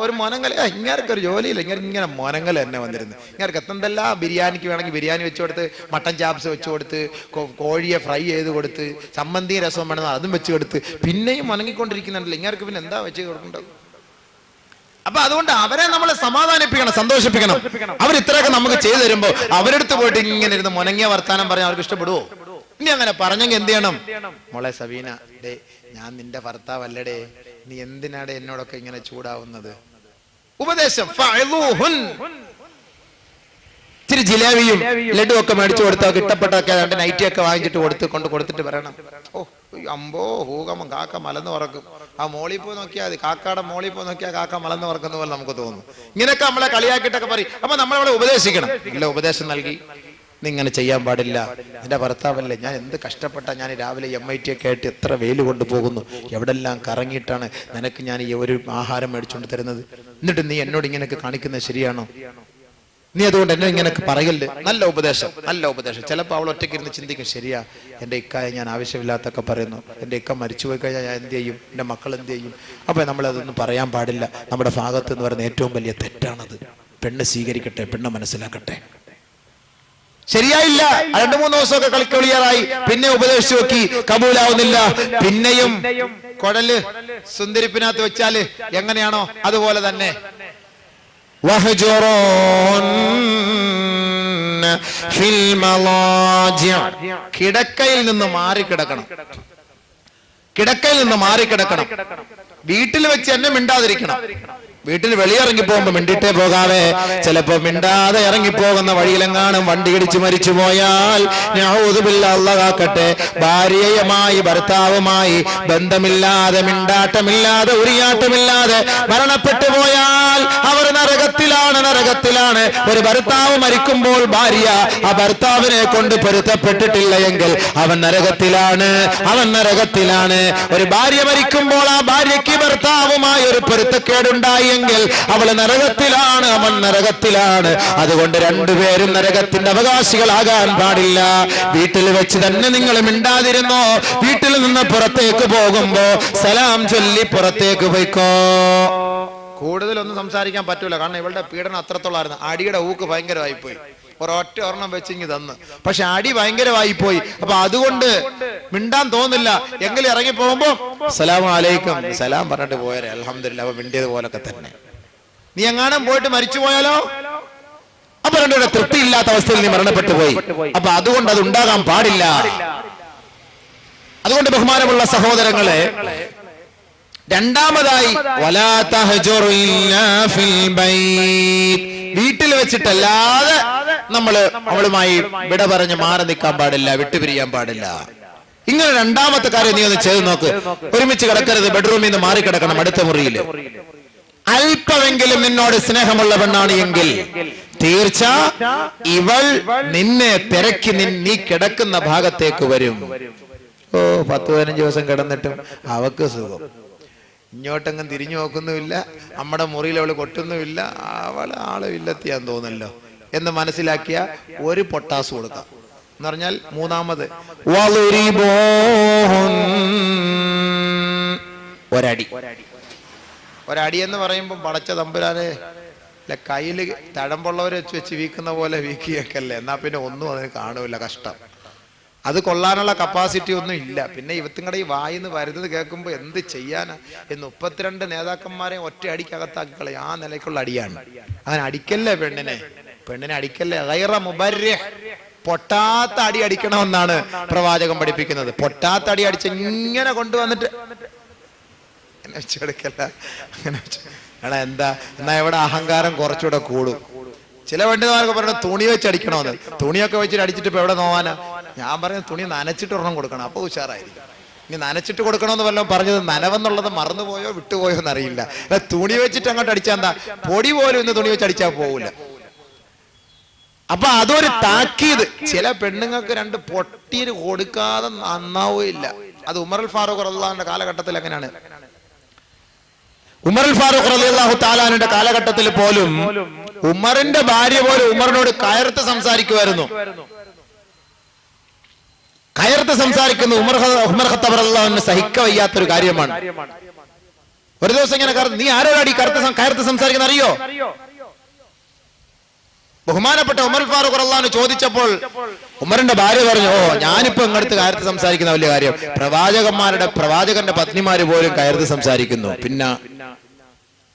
ഒരു മോനങ്കൽ, ഇങ്ങേർക്ക് ഒരു ജോലിയില്ല, ഇങ്ങനെ മോനങ്കൽ തന്നെ വന്നിരുന്നു. ഇങ്ങേർക്ക് എന്തെല്ലാം ബിരിയാണിക്ക് വേണമെങ്കിൽ ബിരിയാണി വെച്ചു കൊടുത്ത്, മട്ടൻ ചാപ്സ് വെച്ചു കൊടുത്ത്, കോഴിയെ ഫ്രൈ ചെയ്ത് കൊടുത്ത്, ചമ്മന്തി രസം വേണമെന്ന് അതും വെച്ച് കൊടുത്ത്, പിന്നെയും മുനങ്ങിക്കൊണ്ടിരിക്കുന്നുണ്ടല്ലോ. ഇങ്ങേർക്ക് പിന്നെ എന്താ വെച്ച് കൊടുക്കേണ്ടത്? അപ്പൊ അതുകൊണ്ട് അവരെ നമ്മൾ സമാധാനിപ്പിക്കണം, സന്തോഷിപ്പിക്കണം. അവർ ഇത്രയൊക്കെ നമുക്ക് ചെയ്തു തരുമ്പോ അവരെടുത്ത് പോയിട്ട് ഇങ്ങനെ ഇരുന്ന് മുനങ്ങിയ വർത്താനം പറയാൻ അവർക്ക് ഇഷ്ടപ്പെടുവോ? ഇനി അങ്ങനെ പറഞ്ഞെങ്കിൽ എന്ത് ചെയ്യണം? മോളെ സബീന, ഡേ ഞാൻ നിന്റെ ഭർത്താവല്ലടേ, നീ എന്തിനാടെ എന്നോടൊക്കെ ഇങ്ങനെ ചൂടാവുന്നത്? ഉപദേശം. ഇച്ചിരി ജിലേബിയും ലഡു ഒക്കെ മേടിച്ചു കൊടുത്താൽ ഇഷ്ടപ്പെട്ടൊക്കെ നൈറ്റിയൊക്കെ വാങ്ങിച്ചിട്ട് കൊടുത്തിട്ട് പറയണം, ഓ അമ്പോ ഹൂകമം കാക്ക മലന്ന് പറക്കും. ആ മോളിൽ പോയി നോക്കിയാൽ മതി, കാക്കയുടെ മോളിൽ പോയി നോക്കിയാൽ കാക്ക മലന്ന് പറക്കുന്ന പോലെ നമുക്ക് തോന്നും. ഇങ്ങനെയൊക്കെ നമ്മളെ കളിയാക്കിയിട്ടൊക്കെ പറയും. അപ്പൊ നമ്മളവിടെ ഉപദേശിക്കണം. നല്ല ഉപദേശം നൽകി, നീ ഇങ്ങനെ ചെയ്യാൻ പാടില്ല, എന്റെ ഭർത്താവല്ലേ, ഞാൻ എന്ത് കഷ്ടപ്പെട്ട ഞാൻ രാവിലെ MIT ഒക്കെ ആയിട്ട് എത്ര വെയിൽ കൊണ്ടുപോകുന്നു, എവിടെല്ലാം കറങ്ങിയിട്ടാണ് നിനക്ക് ഞാൻ ഈ ഒരു ആഹാരം മേടിച്ചുകൊണ്ട് തരുന്നത്, എന്നിട്ട് നീ എന്നോട് ഇങ്ങനെയൊക്കെ കാണിക്കുന്നത് ശരിയാണോ? നീ അതുകൊണ്ട് എന്നെ ഇങ്ങനെയൊക്കെ പറയല്ലേ. നല്ല ഉപദേശം. ചിലപ്പോൾ അവൾ ഒറ്റയ്ക്ക് ഇരുന്ന് ചിന്തിക്കും, ശരിയാ, എൻ്റെ ഇക്കായെ ഞാൻ ആവശ്യമില്ലാത്തൊക്കെ പറയുന്നു, എൻ്റെ ഇക്ക മരിച്ചുപോയി കഴിഞ്ഞാൽ ഞാൻ എന്ത് ചെയ്യും, എൻ്റെ മക്കൾ എന്ത് ചെയ്യും? അപ്പൊ നമ്മളതൊന്നും പറയാൻ പാടില്ല. നമ്മുടെ ഭാഗത്ത് എന്ന് പറയുന്ന ഏറ്റവും വലിയ തെറ്റാണത്. പെണ്ണ് സ്വീകരിക്കട്ടെ, പെണ്ണ് മനസ്സിലാക്കട്ടെ. ശരിയായില്ല, 2-3 ദിവസമൊക്കെ കളിക്കളിയാറായി, പിന്നെ ഉപദേശിച്ചു നോക്കി, കബൂലാവുന്നില്ല. പിന്നെയും കുഴല് സുന്ദരിപ്പിനകത്ത് വെച്ചാല് എങ്ങനെയാണോ അതുപോലെ തന്നെ കിടക്കയിൽ നിന്ന് മാറിക്കിടക്കണം. വീട്ടിൽ വെച്ച് എന്നെ മിണ്ടാതിരിക്കണം. വീട്ടിൽ വെളിയിറങ്ങി പോകുമ്പോ മിണ്ടിട്ടേ പോകാവേ. ചിലപ്പോ മിണ്ടാതെ ഇറങ്ങിപ്പോകുന്ന വഴിയിലെങ്ങാനും വണ്ടി ഇടിച്ച് മരിച്ചു പോയാൽ അല്ലാഹ് കാക്കട്ടെ, ഭാര്യയുമായി ഭർത്താവുമായി ബന്ധമില്ലാതെ, മിണ്ടാട്ടമില്ലാതെ, ഉരിയാട്ടമില്ലാതെ മരണപ്പെട്ടു പോയാൽ അവർ നരകത്തിലാണ്. ഒരു ഭർത്താവ് മരിക്കുമ്പോൾ ഭാര്യ ആ ഭർത്താവിനെ കൊണ്ട് പൊരുത്തപ്പെട്ടിട്ടില്ല എങ്കിൽ അവൻ നരകത്തിലാണ്. ഒരു ഭാര്യ മരിക്കുമ്പോൾ ആ ഭാര്യയ്ക്ക് ഭർത്താവുമായി ഒരു പൊരുത്തക്കേടുണ്ടായി എങ്കിൽ അവൾ നരകത്തിലാണ്, അവൻ നരകത്തിലാണ്. അതുകൊണ്ട് രണ്ടുപേരും നരകത്തിന്റെ അവകാശികളാകാൻ പാടില്ല. വീട്ടിൽ വെച്ച് തന്നെ നിങ്ങൾ മിണ്ടാതിരുന്നോ. വീട്ടിൽ നിന്ന് പുറത്തേക്ക് പോകുമ്പോ സലാം ചൊല്ലി പുറത്തേക്ക് പോയിക്കോ. കൂടുതലൊന്നും സംസാരിക്കാൻ പറ്റൂല, കാരണം ഇവളുടെ പീഡനം അത്രത്തോളായിരുന്നു. അടിയുടെ ഊക്ക് ഭയങ്കരമായിപ്പോയി. ഒരൊറ്റ ഒരെണ്ണം വെച്ചിങ്ങി തന്ന്, പക്ഷെ അടി ഭയങ്കരമായിപ്പോയി. അപ്പൊ അതുകൊണ്ട് മിണ്ടാൻ തോന്നില്ല. എങ്കിലും ഇറങ്ങി പോകുമ്പോ അസ്സലാമു അലൈക്കും സലാം പറഞ്ഞിട്ട് പോയാലേ അൽഹംദുലില്ലാഹ്, മിണ്ടിയത് പോലൊക്കെ തന്നെ. നീ എങ്ങാനും പോയിട്ട് മരിച്ചു പോയാലോ? അപ്പൊ രണ്ടുകൂടെ തൃപ്തിയില്ലാത്ത അവസ്ഥയിൽ നീ മരണപ്പെട്ടു പോയി. അപ്പൊ അതുകൊണ്ട് അത് ഉണ്ടാകാൻ പാടില്ല. അതുകൊണ്ട് ബഹുമാനമുള്ള സഹോദരങ്ങളെ, രണ്ടാമതായി വലാ തഹ്ജുറു ഇല്ലാ ഫിൽ ബൈത്ത്, വീട്ടിൽ വെച്ചിട്ടല്ലാതെ അവളുമായി വിട പറഞ്ഞ് മാറി നിൽക്കാൻ പാടില്ല, വിട്ടുപിരിയാൻ പാടില്ല. ഇങ്ങനെ രണ്ടാമത്തെ കാര്യം നീ ഒന്ന് ചെയ്ത് നോക്ക്. ഒരുമിച്ച് കിടക്കരുത്, ബെഡ്റൂമിൽ നിന്ന് മാറിക്കിടക്കണം അടുത്ത മുറിയിൽ. അല്പമെങ്കിലും നിന്നോട് സ്നേഹമുള്ള പെണ്ണാണ് എങ്കിൽ തീർച്ച ഇവൾ നിന്നെ തിരക്കി നീ കിടക്കുന്ന ഭാഗത്തേക്ക് വരും. 10-15 ദിവസം കിടന്നിട്ടും അവക്ക് സുഖം, ഇങ്ങോട്ടെങ്ങും തിരിഞ്ഞു നോക്കുന്നുമില്ല, നമ്മുടെ മുറിയിൽ അവള് കൊട്ടുന്നുമില്ല, അവള് ആള് ഇല്ലെത്തിയാന്ന് തോന്നല്ലോ എന്ന് മനസ്സിലാക്കിയ ഒരു പൊട്ടാസ് കൊടുക്കാം എന്ന് പറഞ്ഞാൽ മൂന്നാമത് ഒരടി എന്ന് പറയുമ്പോൾ പടച്ച തമ്പുരാനെ കയ്യിൽ തഴമ്പുള്ളവരെ വെച്ച് വീക്കുന്ന പോലെ വീക്കിയേക്കല്ലേ, എന്നാ പിന്നെ ഒന്നും അതിന് കാണൂല, കഷ്ടം. അത് കൊള്ളാനുള്ള കപ്പാസിറ്റി ഒന്നും ഇല്ല. പിന്നെ ഇവത്തിങ്ങടെ ഈ വായിന്ന് വരുന്നത് കേൾക്കുമ്പോൾ എന്ത് ചെയ്യാനാ എന്ന് 32 നേതാക്കന്മാരെ ഒറ്റ അടിക്കകത്താക്കിക്കളെ. ആ നിലയ്ക്കുള്ള അടിയാണ്. അങ്ങനെ അടിക്കല്ലേ പെണ്ണിനെ അടിക്കല്ലേ. ഗൈറ മുബർരിഹ്, പൊട്ടാത്ത അടി അടിക്കണമെന്നാണ് പ്രവാചകൻ പഠിപ്പിക്കുന്നത്. പൊട്ടാത്ത അടി അടിച്ച് ഇങ്ങനെ കൊണ്ടുവന്നിട്ട് വെച്ചെടുക്കല്ല. അങ്ങനെ എടാ എന്താ എന്നാ ഇവിടെ അഹങ്കാരം കുറച്ചുകൂടെ കൂടും. ചില പണ്ഡിതന്മാർക്ക് പറയുന്നത് തുണി വെച്ച് അടിക്കണമെന്ന്. തുണിയൊക്കെ വെച്ചിട്ട് അടിച്ചിട്ട് ഇപ്പൊ എവിടെ നോവാനാ? ഞാൻ പറഞ്ഞ തുണി നനച്ചിട്ട് ഒരെണ്ണം കൊടുക്കണം, അപ്പൊ ഉഷാറായിരിക്കും. ഇനി നനച്ചിട്ട് കൊടുക്കണമെന്ന് വല്ലതും പറഞ്ഞത് നനവെന്നുള്ളത് മറന്നുപോയോ വിട്ടുപോയോ എന്നറിയില്ല. തുണി വെച്ചിട്ട് അങ്ങോട്ട് അടിച്ചാൽ എന്താ, പൊടി പോലും ഇന്ന് തുണി വെച്ച് അടിച്ചാൽ പോകില്ല. അപ്പൊ അതൊരു താക്കീത്. ചില പെണ്ണുങ്ങൾക്ക് 2 പൊട്ടീര് കൊടുക്കാതെ നന്നാവുകയില്ല. അത് ഉമറുൽ ഫാറൂഖ് റളിയല്ലാഹുവിന്റെ കാലഘട്ടത്തിൽ എങ്ങനെയാണ്? ഉമറുൽ ഫാറൂഖ് റളിയല്ലാഹു തആലാന്റെ കാലഘട്ടത്തിൽ പോലും ഉമറിന്റെ ഭാര്യ പോലും ഉമറിനോട് കയർത്ത് സംസാരിക്കുമായിരുന്നു. കയർത്ത് സംസാരിക്കുന്ന ഉമർ ഖത്താബ് റളിയല്ലാഹു അൻഹു സഹിക്ക വയ്യാത്തൊരു കാര്യമാണ്. ഒരു ദിവസം ഇങ്ങനെ നീ ആരോടാടി കയർത്ത് സംസാരിക്കുന്ന അറിയോ? ബഹുമാനപ്പെട്ട ഉമർ ഫാറൂഖ് റളിയല്ലാഹു അൻഹു ചോദിച്ചപ്പോൾ ഉമറിന്റെ ഭാര്യ പറഞ്ഞു, ഞാനിപ്പോ ഇങ്ങടുത്ത് കയർത്ത് സംസാരിക്കുന്ന വലിയ കാര്യം, പ്രവാചകന്റെ പത്നിമാര് പോലും കയർത്ത് സംസാരിക്കുന്നു. പിന്നെ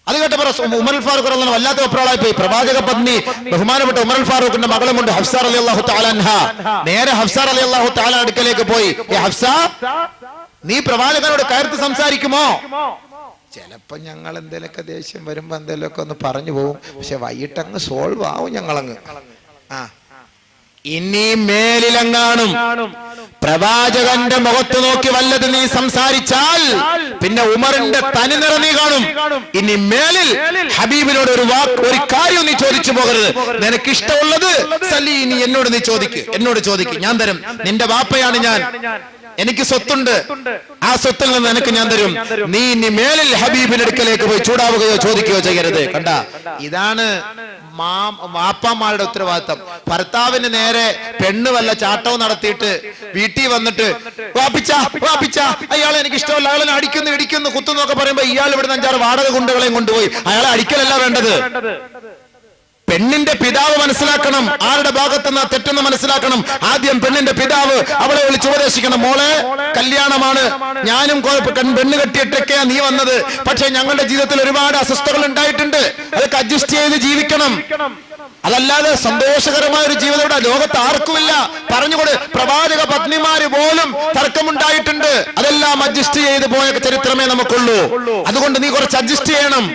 അത് കേട്ടപ്പോൾ ഉമർ ഫാറൂഖ് റളിയല്ലാഹു അൻഹു വല്ലാത്ത ഒപ്രാളായി പോയി. പ്രവാചക പത്നി ബഹുമാനപ്പെട്ട ഉമർ ഫാറൂഖിന്റെ മകളും കൊണ്ട് ഹഫ്സ റളിയല്ലാഹു തആല അൻഹ നേരെ ഹഫ്സ റളിയല്ലാഹു തആല അടുക്കലേക്ക് പോയി. ഹഫ്സ, നീ പ്രവാചകനോട് കയർത്ത് സംസാരിക്കുമോ? ചിലപ്പോ ഞങ്ങൾ എന്തേലൊക്കെ ദേഷ്യം വരുമ്പോ എന്തേലൊക്കെ ഒന്ന് പറഞ്ഞു പോകും, പക്ഷെ വൈകിട്ടങ്ങ് സോൾവ് ആവും ഞങ്ങളങ്ങ്. ഇനി മേലിലെങ്ങാനും പ്രവാചകന്റെ മുഖത്ത് നോക്കി വല്ലത് നീ സംസാരിച്ചാൽ പിന്നെ ഉമറിന്റെ തനിനിറ നീ കാണും. ഇനി മേലിൽ ഹബീബിനോട് ഒരു കാര്യം നീ ചോദിച്ചു പോകരുത്. നിനക്ക് ഇഷ്ടമുള്ളത് സല്ലി, നീ എന്നോട് ചോദിക്ക്, ഞാൻ തരും. നിന്റെ വാപ്പയാണ് ഞാൻ, എനിക്ക് സ്വത്തുണ്ട്, ആ സ്വത്തിൽ നിന്ന് നിനക്ക് ഞാൻ തരും. നീ ഇനി മേലിൽ ഹബീബിന്റെ അടുക്കലേക്ക് പോയി ചൂടാവുകയോ ചോദിക്കുകയോ ചെയ്യരുത്. കണ്ട, ഇതാണ് വാപ്പമാരുടെ ഉത്തരവാദിത്തം. ഭർത്താവിന് നേരെ പെണ്ണ് വല്ല ചാട്ടവും നടത്തിയിട്ട് വീട്ടിൽ വന്നിട്ട് വാപ്പിച്ച അയാളെ എനിക്ക് ഇഷ്ടമല്ല, അയാളെ അടിക്കുന്നു ഇടിക്കുന്നു കുത്തുന്നു ഒക്കെ പറയുമ്പോ ഇയാൾ ഇവിടുന്ന് 5-6 വാടക ഗുണ്ടകളെയും കൊണ്ടുപോയി അയാളെ അടിക്കലല്ല വേണ്ടത്. പെണ്ണിന്റെ പിതാവ് മനസ്സിലാക്കണം ആരുടെ ഭാഗത്തുനിന്ന് തെറ്റെന്ന് മനസ്സിലാക്കണം. ആദ്യം പെണ്ണിന്റെ പിതാവ് അവളെ വിളിച്ച് ഉപദേശിക്കണം, മോളെ കല്യാണമാണ്, ഞാനും പെണ്ണ് കെട്ടിയിട്ടൊക്കെയാ നീ വന്നത്, പക്ഷെ ഞങ്ങളുടെ ജീവിതത്തിൽ ഒരുപാട് അസ്വസ്ഥതകൾ ഉണ്ടായിട്ടുണ്ട്, അതൊക്കെ അഡ്ജസ്റ്റ് ചെയ്ത് ജീവിക്കണം. അതല്ലാതെ സന്തോഷകരമായ ഒരു ജീവിതം ഇവിടെ ലോകത്ത് ആർക്കുമില്ല. പറഞ്ഞുകൊണ്ട് പ്രവാചക പത്നിമാര് പോലും തർക്കമുണ്ടായിട്ടുണ്ട്, അതെല്ലാം അഡ്ജസ്റ്റ് ചെയ്ത് പോയ ചരിത്രമേ നമുക്കുള്ളൂ. അതുകൊണ്ട് നീ കുറച്ച് അഡ്ജസ്റ്റ് ചെയ്യണം,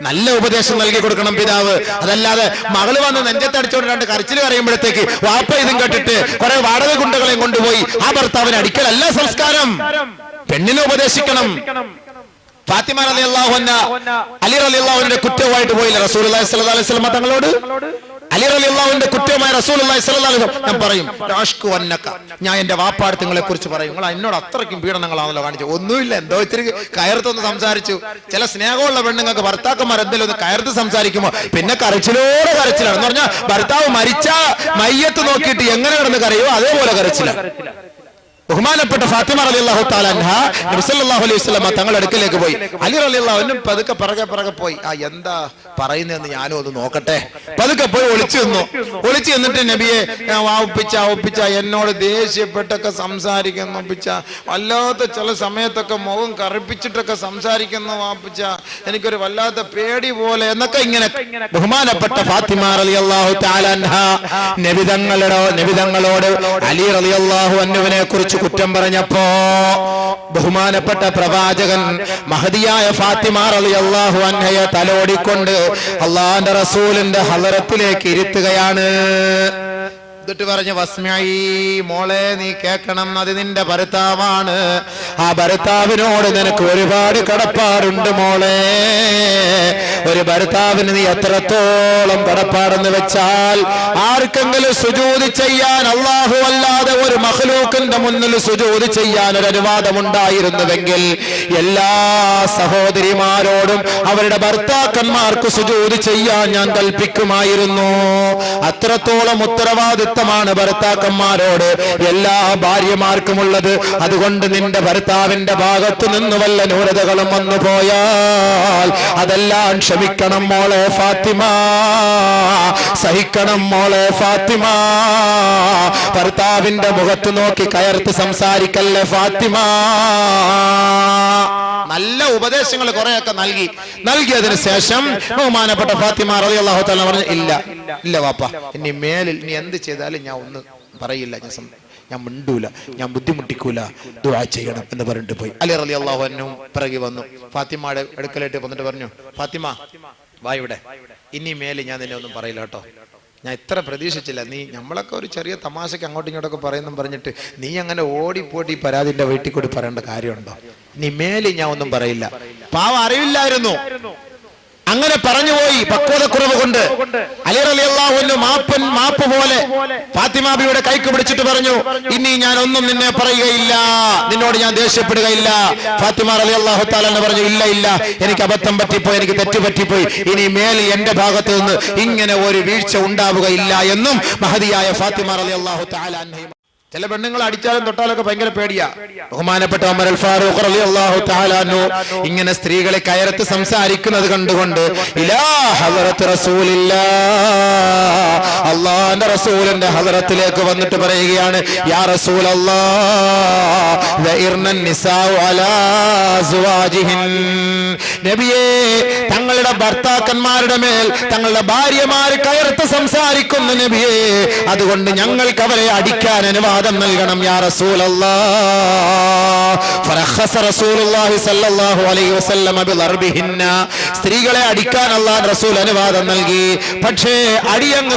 നല്ല ഉപദേശം നൽകി കൊടുക്കണം പിതാവ്. അതല്ലാതെ മകള് വന്ന് നെഞ്ചത്തടിച്ചോണ്ട് 2 കരച്ചിൽ പറയുമ്പോഴത്തേക്ക് വാപ്പ ഇതും കേട്ടിട്ട് കുറെ വാടക ഗുണ്ടകളെയും കൊണ്ടുപോയി ആ ഭർത്താവിനെ അടിക്കലല്ല സംസ്കാരം. പെണ്ണിനെ ഉപദേശിക്കണം. ഫാത്തിമ റളിയല്ലാഹു അൻഹ അലി റളിയല്ലാഹു അൻഹുവിന്റെ കുറ്റവുമായിട്ട് പോയില്ല റസൂലുള്ളാഹി സ്വല്ലല്ലാഹു അലൈഹി വസല്ലം തങ്ങളോട്. അലി റളിയല്ലാഹു അൻഹുവിന്റെ കുറ്റവുമായി റസൂലുള്ളാഹി സ്വല്ലല്ലാഹു അലൈഹി വസല്ലം ഞാൻ പറയും, രാഷ്കു വന്നക, ഞാൻ എന്റെ വാപ്പാടുത്ത് നിങ്ങളെ കുറിച്ച് പറയും, നിങ്ങൾ എന്നോട് അത്രയ്ക്കും പീഡനങ്ങളാണല്ലോ കാണിച്ചു. ഒന്നുമില്ല, എന്തോ ഇത്തിരി കയർത്തൊന്ന് സംസാരിച്ചു. ചില സ്നേഹമുള്ള പെണ്ണുങ്ങൾക്ക് ഭർത്താക്കന്മാർ എന്തെങ്കിലും ഒന്ന് കയർത്ത് സംസാരിക്കുമ്പോ പിന്നെ കരച്ചിലാണ് എന്ന് പറഞ്ഞാൽ ഭർത്താവ് മരിച്ച മയ്യത്ത് നോക്കിയിട്ട് എങ്ങനെ കിടന്ന് കരയോ അതേപോലെ കരച്ചിലാണ്. ബഹുമാനപ്പെട്ട ഫാത്തിമ റളിയല്ലാഹു തആല അൻഹ നബി സല്ലല്ലാഹു അലൈഹി വസല്ലം തങ്ങളുടെ അടുക്കലേക്ക് പോയി. അലി റളിയല്ലാഹു അൻഹു പതുക്കെ പിറകെ പോയി, എന്താ പറയുന്നതെന്ന് ഞാനും ഒന്ന് നോക്കട്ടെ. പതുക്കെ പോയി ഒളിച്ചു നിന്നിട്ട് നബിയെ ഒപ്പിച്ച എന്നോട് ദേഷ്യപ്പെട്ടൊക്കെ സംസാരിക്കുന്നു, ഒപ്പിച്ച വല്ലാത്ത ചില സമയത്തൊക്കെ മുഖം കറുപ്പിച്ചിട്ടൊക്കെ സംസാരിക്കുന്നു, വാപ്പിച്ച എനിക്കൊരു വല്ലാത്ത പേടി പോലെ എന്നൊക്കെ ഇങ്ങനെ ബഹുമാനപ്പെട്ട ഫാത്തിമ റളിയല്ലാഹു തആല അൻഹ നബിതങ്ങളോട് അലി റളിയല്ലാഹു അൻഹുവിനെ കുറിച്ച് കുറ്റം പറഞ്ഞപ്പോ ബഹുമാനപ്പെട്ട പ്രവാചകൻ മഹദിയായ ഫാത്തിമ റളിയല്ലാഹു അൻഹയെ തലോടിക്കൊണ്ട് അല്ലാഹുവിന്റെ റസൂലിന്റെ ഹളറത്തിലേക്ക് ഇരുത്തുകയാണ്. എന്നിട്ട് പറഞ്ഞു വസ്മഈ, മോളെ നീ കേൾക്കണം, അത് നിന്റെ ഭർത്താവാണ്. ആ ഭർത്താവിനോട് നിനക്ക് ഒരുപാട് കടപ്പാടുണ്ട് മോളെ. ഒരു ഭർത്താവിന് നീ എത്രത്തോളം കടപ്പാടെന്ന് വെച്ചാൽ, ആർക്കെങ്കിലും സുജൂദ് ചെയ്യാൻ അല്ലാഹു അല്ലാതെ ഒരു മഖ്ലൂക്കിന്റെ മുന്നിൽ സുജൂദ് ചെയ്യാൻ ഒരു അനുവാദമുണ്ടായിരുന്നുവെങ്കിൽ എല്ലാ സഹോദരിമാരോടും അവരുടെ ഭർത്താക്കന്മാർക്ക് സുജൂദ് ചെയ്യാൻ ഞാൻ കൽപ്പിക്കുമായിരുന്നു. അത്രത്തോളം ഉത്തരവാദിത്തമാണ് ഭർത്താക്കന്മാരോട് എല്ലാ ഭാര്യമാർക്കുമുള്ളത്. അതുകൊണ്ട് നിന്റെ ഭർത്താവിന്റെ ഭാഗത്തു നിന്ന് വല്ല ന്യൂനതകളും വന്നു പോയാൽ അതെല്ലാം ക്ഷമിക്കണം മോളെ ഫാത്തിമ, സഹിക്കണം മോളെ ഫാത്തിമ. ഭർത്താവിന്റെ മുഖത്ത് നോക്കി കയർത്ത് സംസാരിക്കല്ലേ ഫാത്തിമ. നല്ല ഉപദേശങ്ങൾ കുറെയൊക്കെ നൽകിയതിനു ശേഷം ബഹുമാനപ്പെട്ട ഫാത്തിമ റളിയല്ലാഹു തആല പറഞ്ഞു, ഇല്ല വാപ്പ, ഇനി മേലിൽ നീ എന്ത് ചെയ്താലും ഞാൻ ഒന്നും പറയില്ല, ഞാൻ മിണ്ടൂല, ഞാൻ ബുദ്ധിമുട്ടിക്കൂല, ദുആ ചെയ്യണം എന്ന് പറഞ്ഞിട്ട് പോയി. അലി റളിയല്ലാഹു അൻഹു പിറകെ വന്നു, ഫാത്തിമയുടെ അടുക്കലായിട്ട് വന്നിട്ട് പറഞ്ഞു, ഫാത്തിമ വാ ഇവിടെ, ഇനി മേലിൽ ഞാൻ നിന്നെ ഒന്നും പറയില്ല കേട്ടോ. ഞാൻ ഇത്ര പ്രതീക്ഷിച്ചില്ല. നീ നമ്മളൊക്കെ ഒരു ചെറിയ തമാശക്ക് അങ്ങോട്ടും ഇങ്ങോട്ടൊക്കെ പറയുന്നു പറഞ്ഞിട്ട് നീ അങ്ങനെ ഓടിപ്പോട്ടി പരാതിന്റെ വീട്ടിൽ കൂടി പറയേണ്ട കാര്യമുണ്ടോ? നീ മേലിൽ ഞാൻ ഒന്നും പറയില്ല. പാവം അറിവില്ലായിരുന്നു, അങ്ങനെ പറഞ്ഞുപോയി പക്വതക്കുറവ് കൊണ്ട്. അലി റളിയല്ലാഹു അൻഹു മാപ്പ് പോലെ ഫാത്തിമ ബിയുടെ കൈക്ക് പിടിച്ചിട്ട് പറഞ്ഞു, ഇനി ഞാൻ ഒന്നും നിന്നെ പറയുകയില്ല, നിന്നോട് ഞാൻ ദേഷ്യപ്പെടുകയില്ല. ഫാത്തിമ റളിയല്ലാഹു തആല പറഞ്ഞു, ഇല്ല, എനിക്ക് അബദ്ധം പറ്റിപ്പോയി, എനിക്ക് തെറ്റ് പറ്റിപ്പോയി, ഇനി മേലിൽ എന്റെ ഭാഗത്ത് നിന്ന് ഇങ്ങനെ ഒരു വീഴ്ച ഉണ്ടാവുകയില്ല എന്നും മഹദിയായ ഫാത്തിമ റളിയല്ലാഹു തആല അൻഹ. ചില പെണ്ണുങ്ങൾ അടിച്ചാലും തൊട്ടാലൊക്കെ ഭയങ്കര പേടിയാ. ബഹുമാനപ്പെട്ട ഉമർ അൽ ഫാറൂഖ് റളിയല്ലാഹു തആല അൻഹു ഇങ്ങനെ സ്ത്രീകളെ കയർത്ത് സംസാരിക്കുന്നത് കണ്ടുകൊണ്ട് ഇലാ ഹദറത്ത് റസൂലില്ലാഹ്, അല്ലാഹുവിന്റെ റസൂലിന്റെ ഹദറത്തിലേക്ക് വന്നിട്ട് പറയുകയാണ്, യാ റസൂലല്ലാഹ് വഇർനൻ നിസാഉ അലാ അസ്വാജിഹിൻ, നബിയേ തങ്ങളുടെ ഭർത്താക്കന്മാരുടെ മേൽ തങ്ങളുടെ ഭാര്യമാർ കയർത്ത് സംസാരിക്കുന്നു നബിയേ, അതുകൊണ്ട് ഞങ്ങൾക്ക് അവരെ അടിക്കാൻ അനുവാദം നൽകണം യാ റസൂലല്ലാഹ്. ഫറഖസ റസൂലുള്ളാഹി സ്വല്ലല്ലാഹു അലൈഹി വസല്ലം ബിളർബിഹിന്ന, സ്ത്രീകളെ അടിക്കാൻ അല്ലാഹു റസൂൽ അനുവാദം നൽകി. പക്ഷേ അടിയങ്ങ്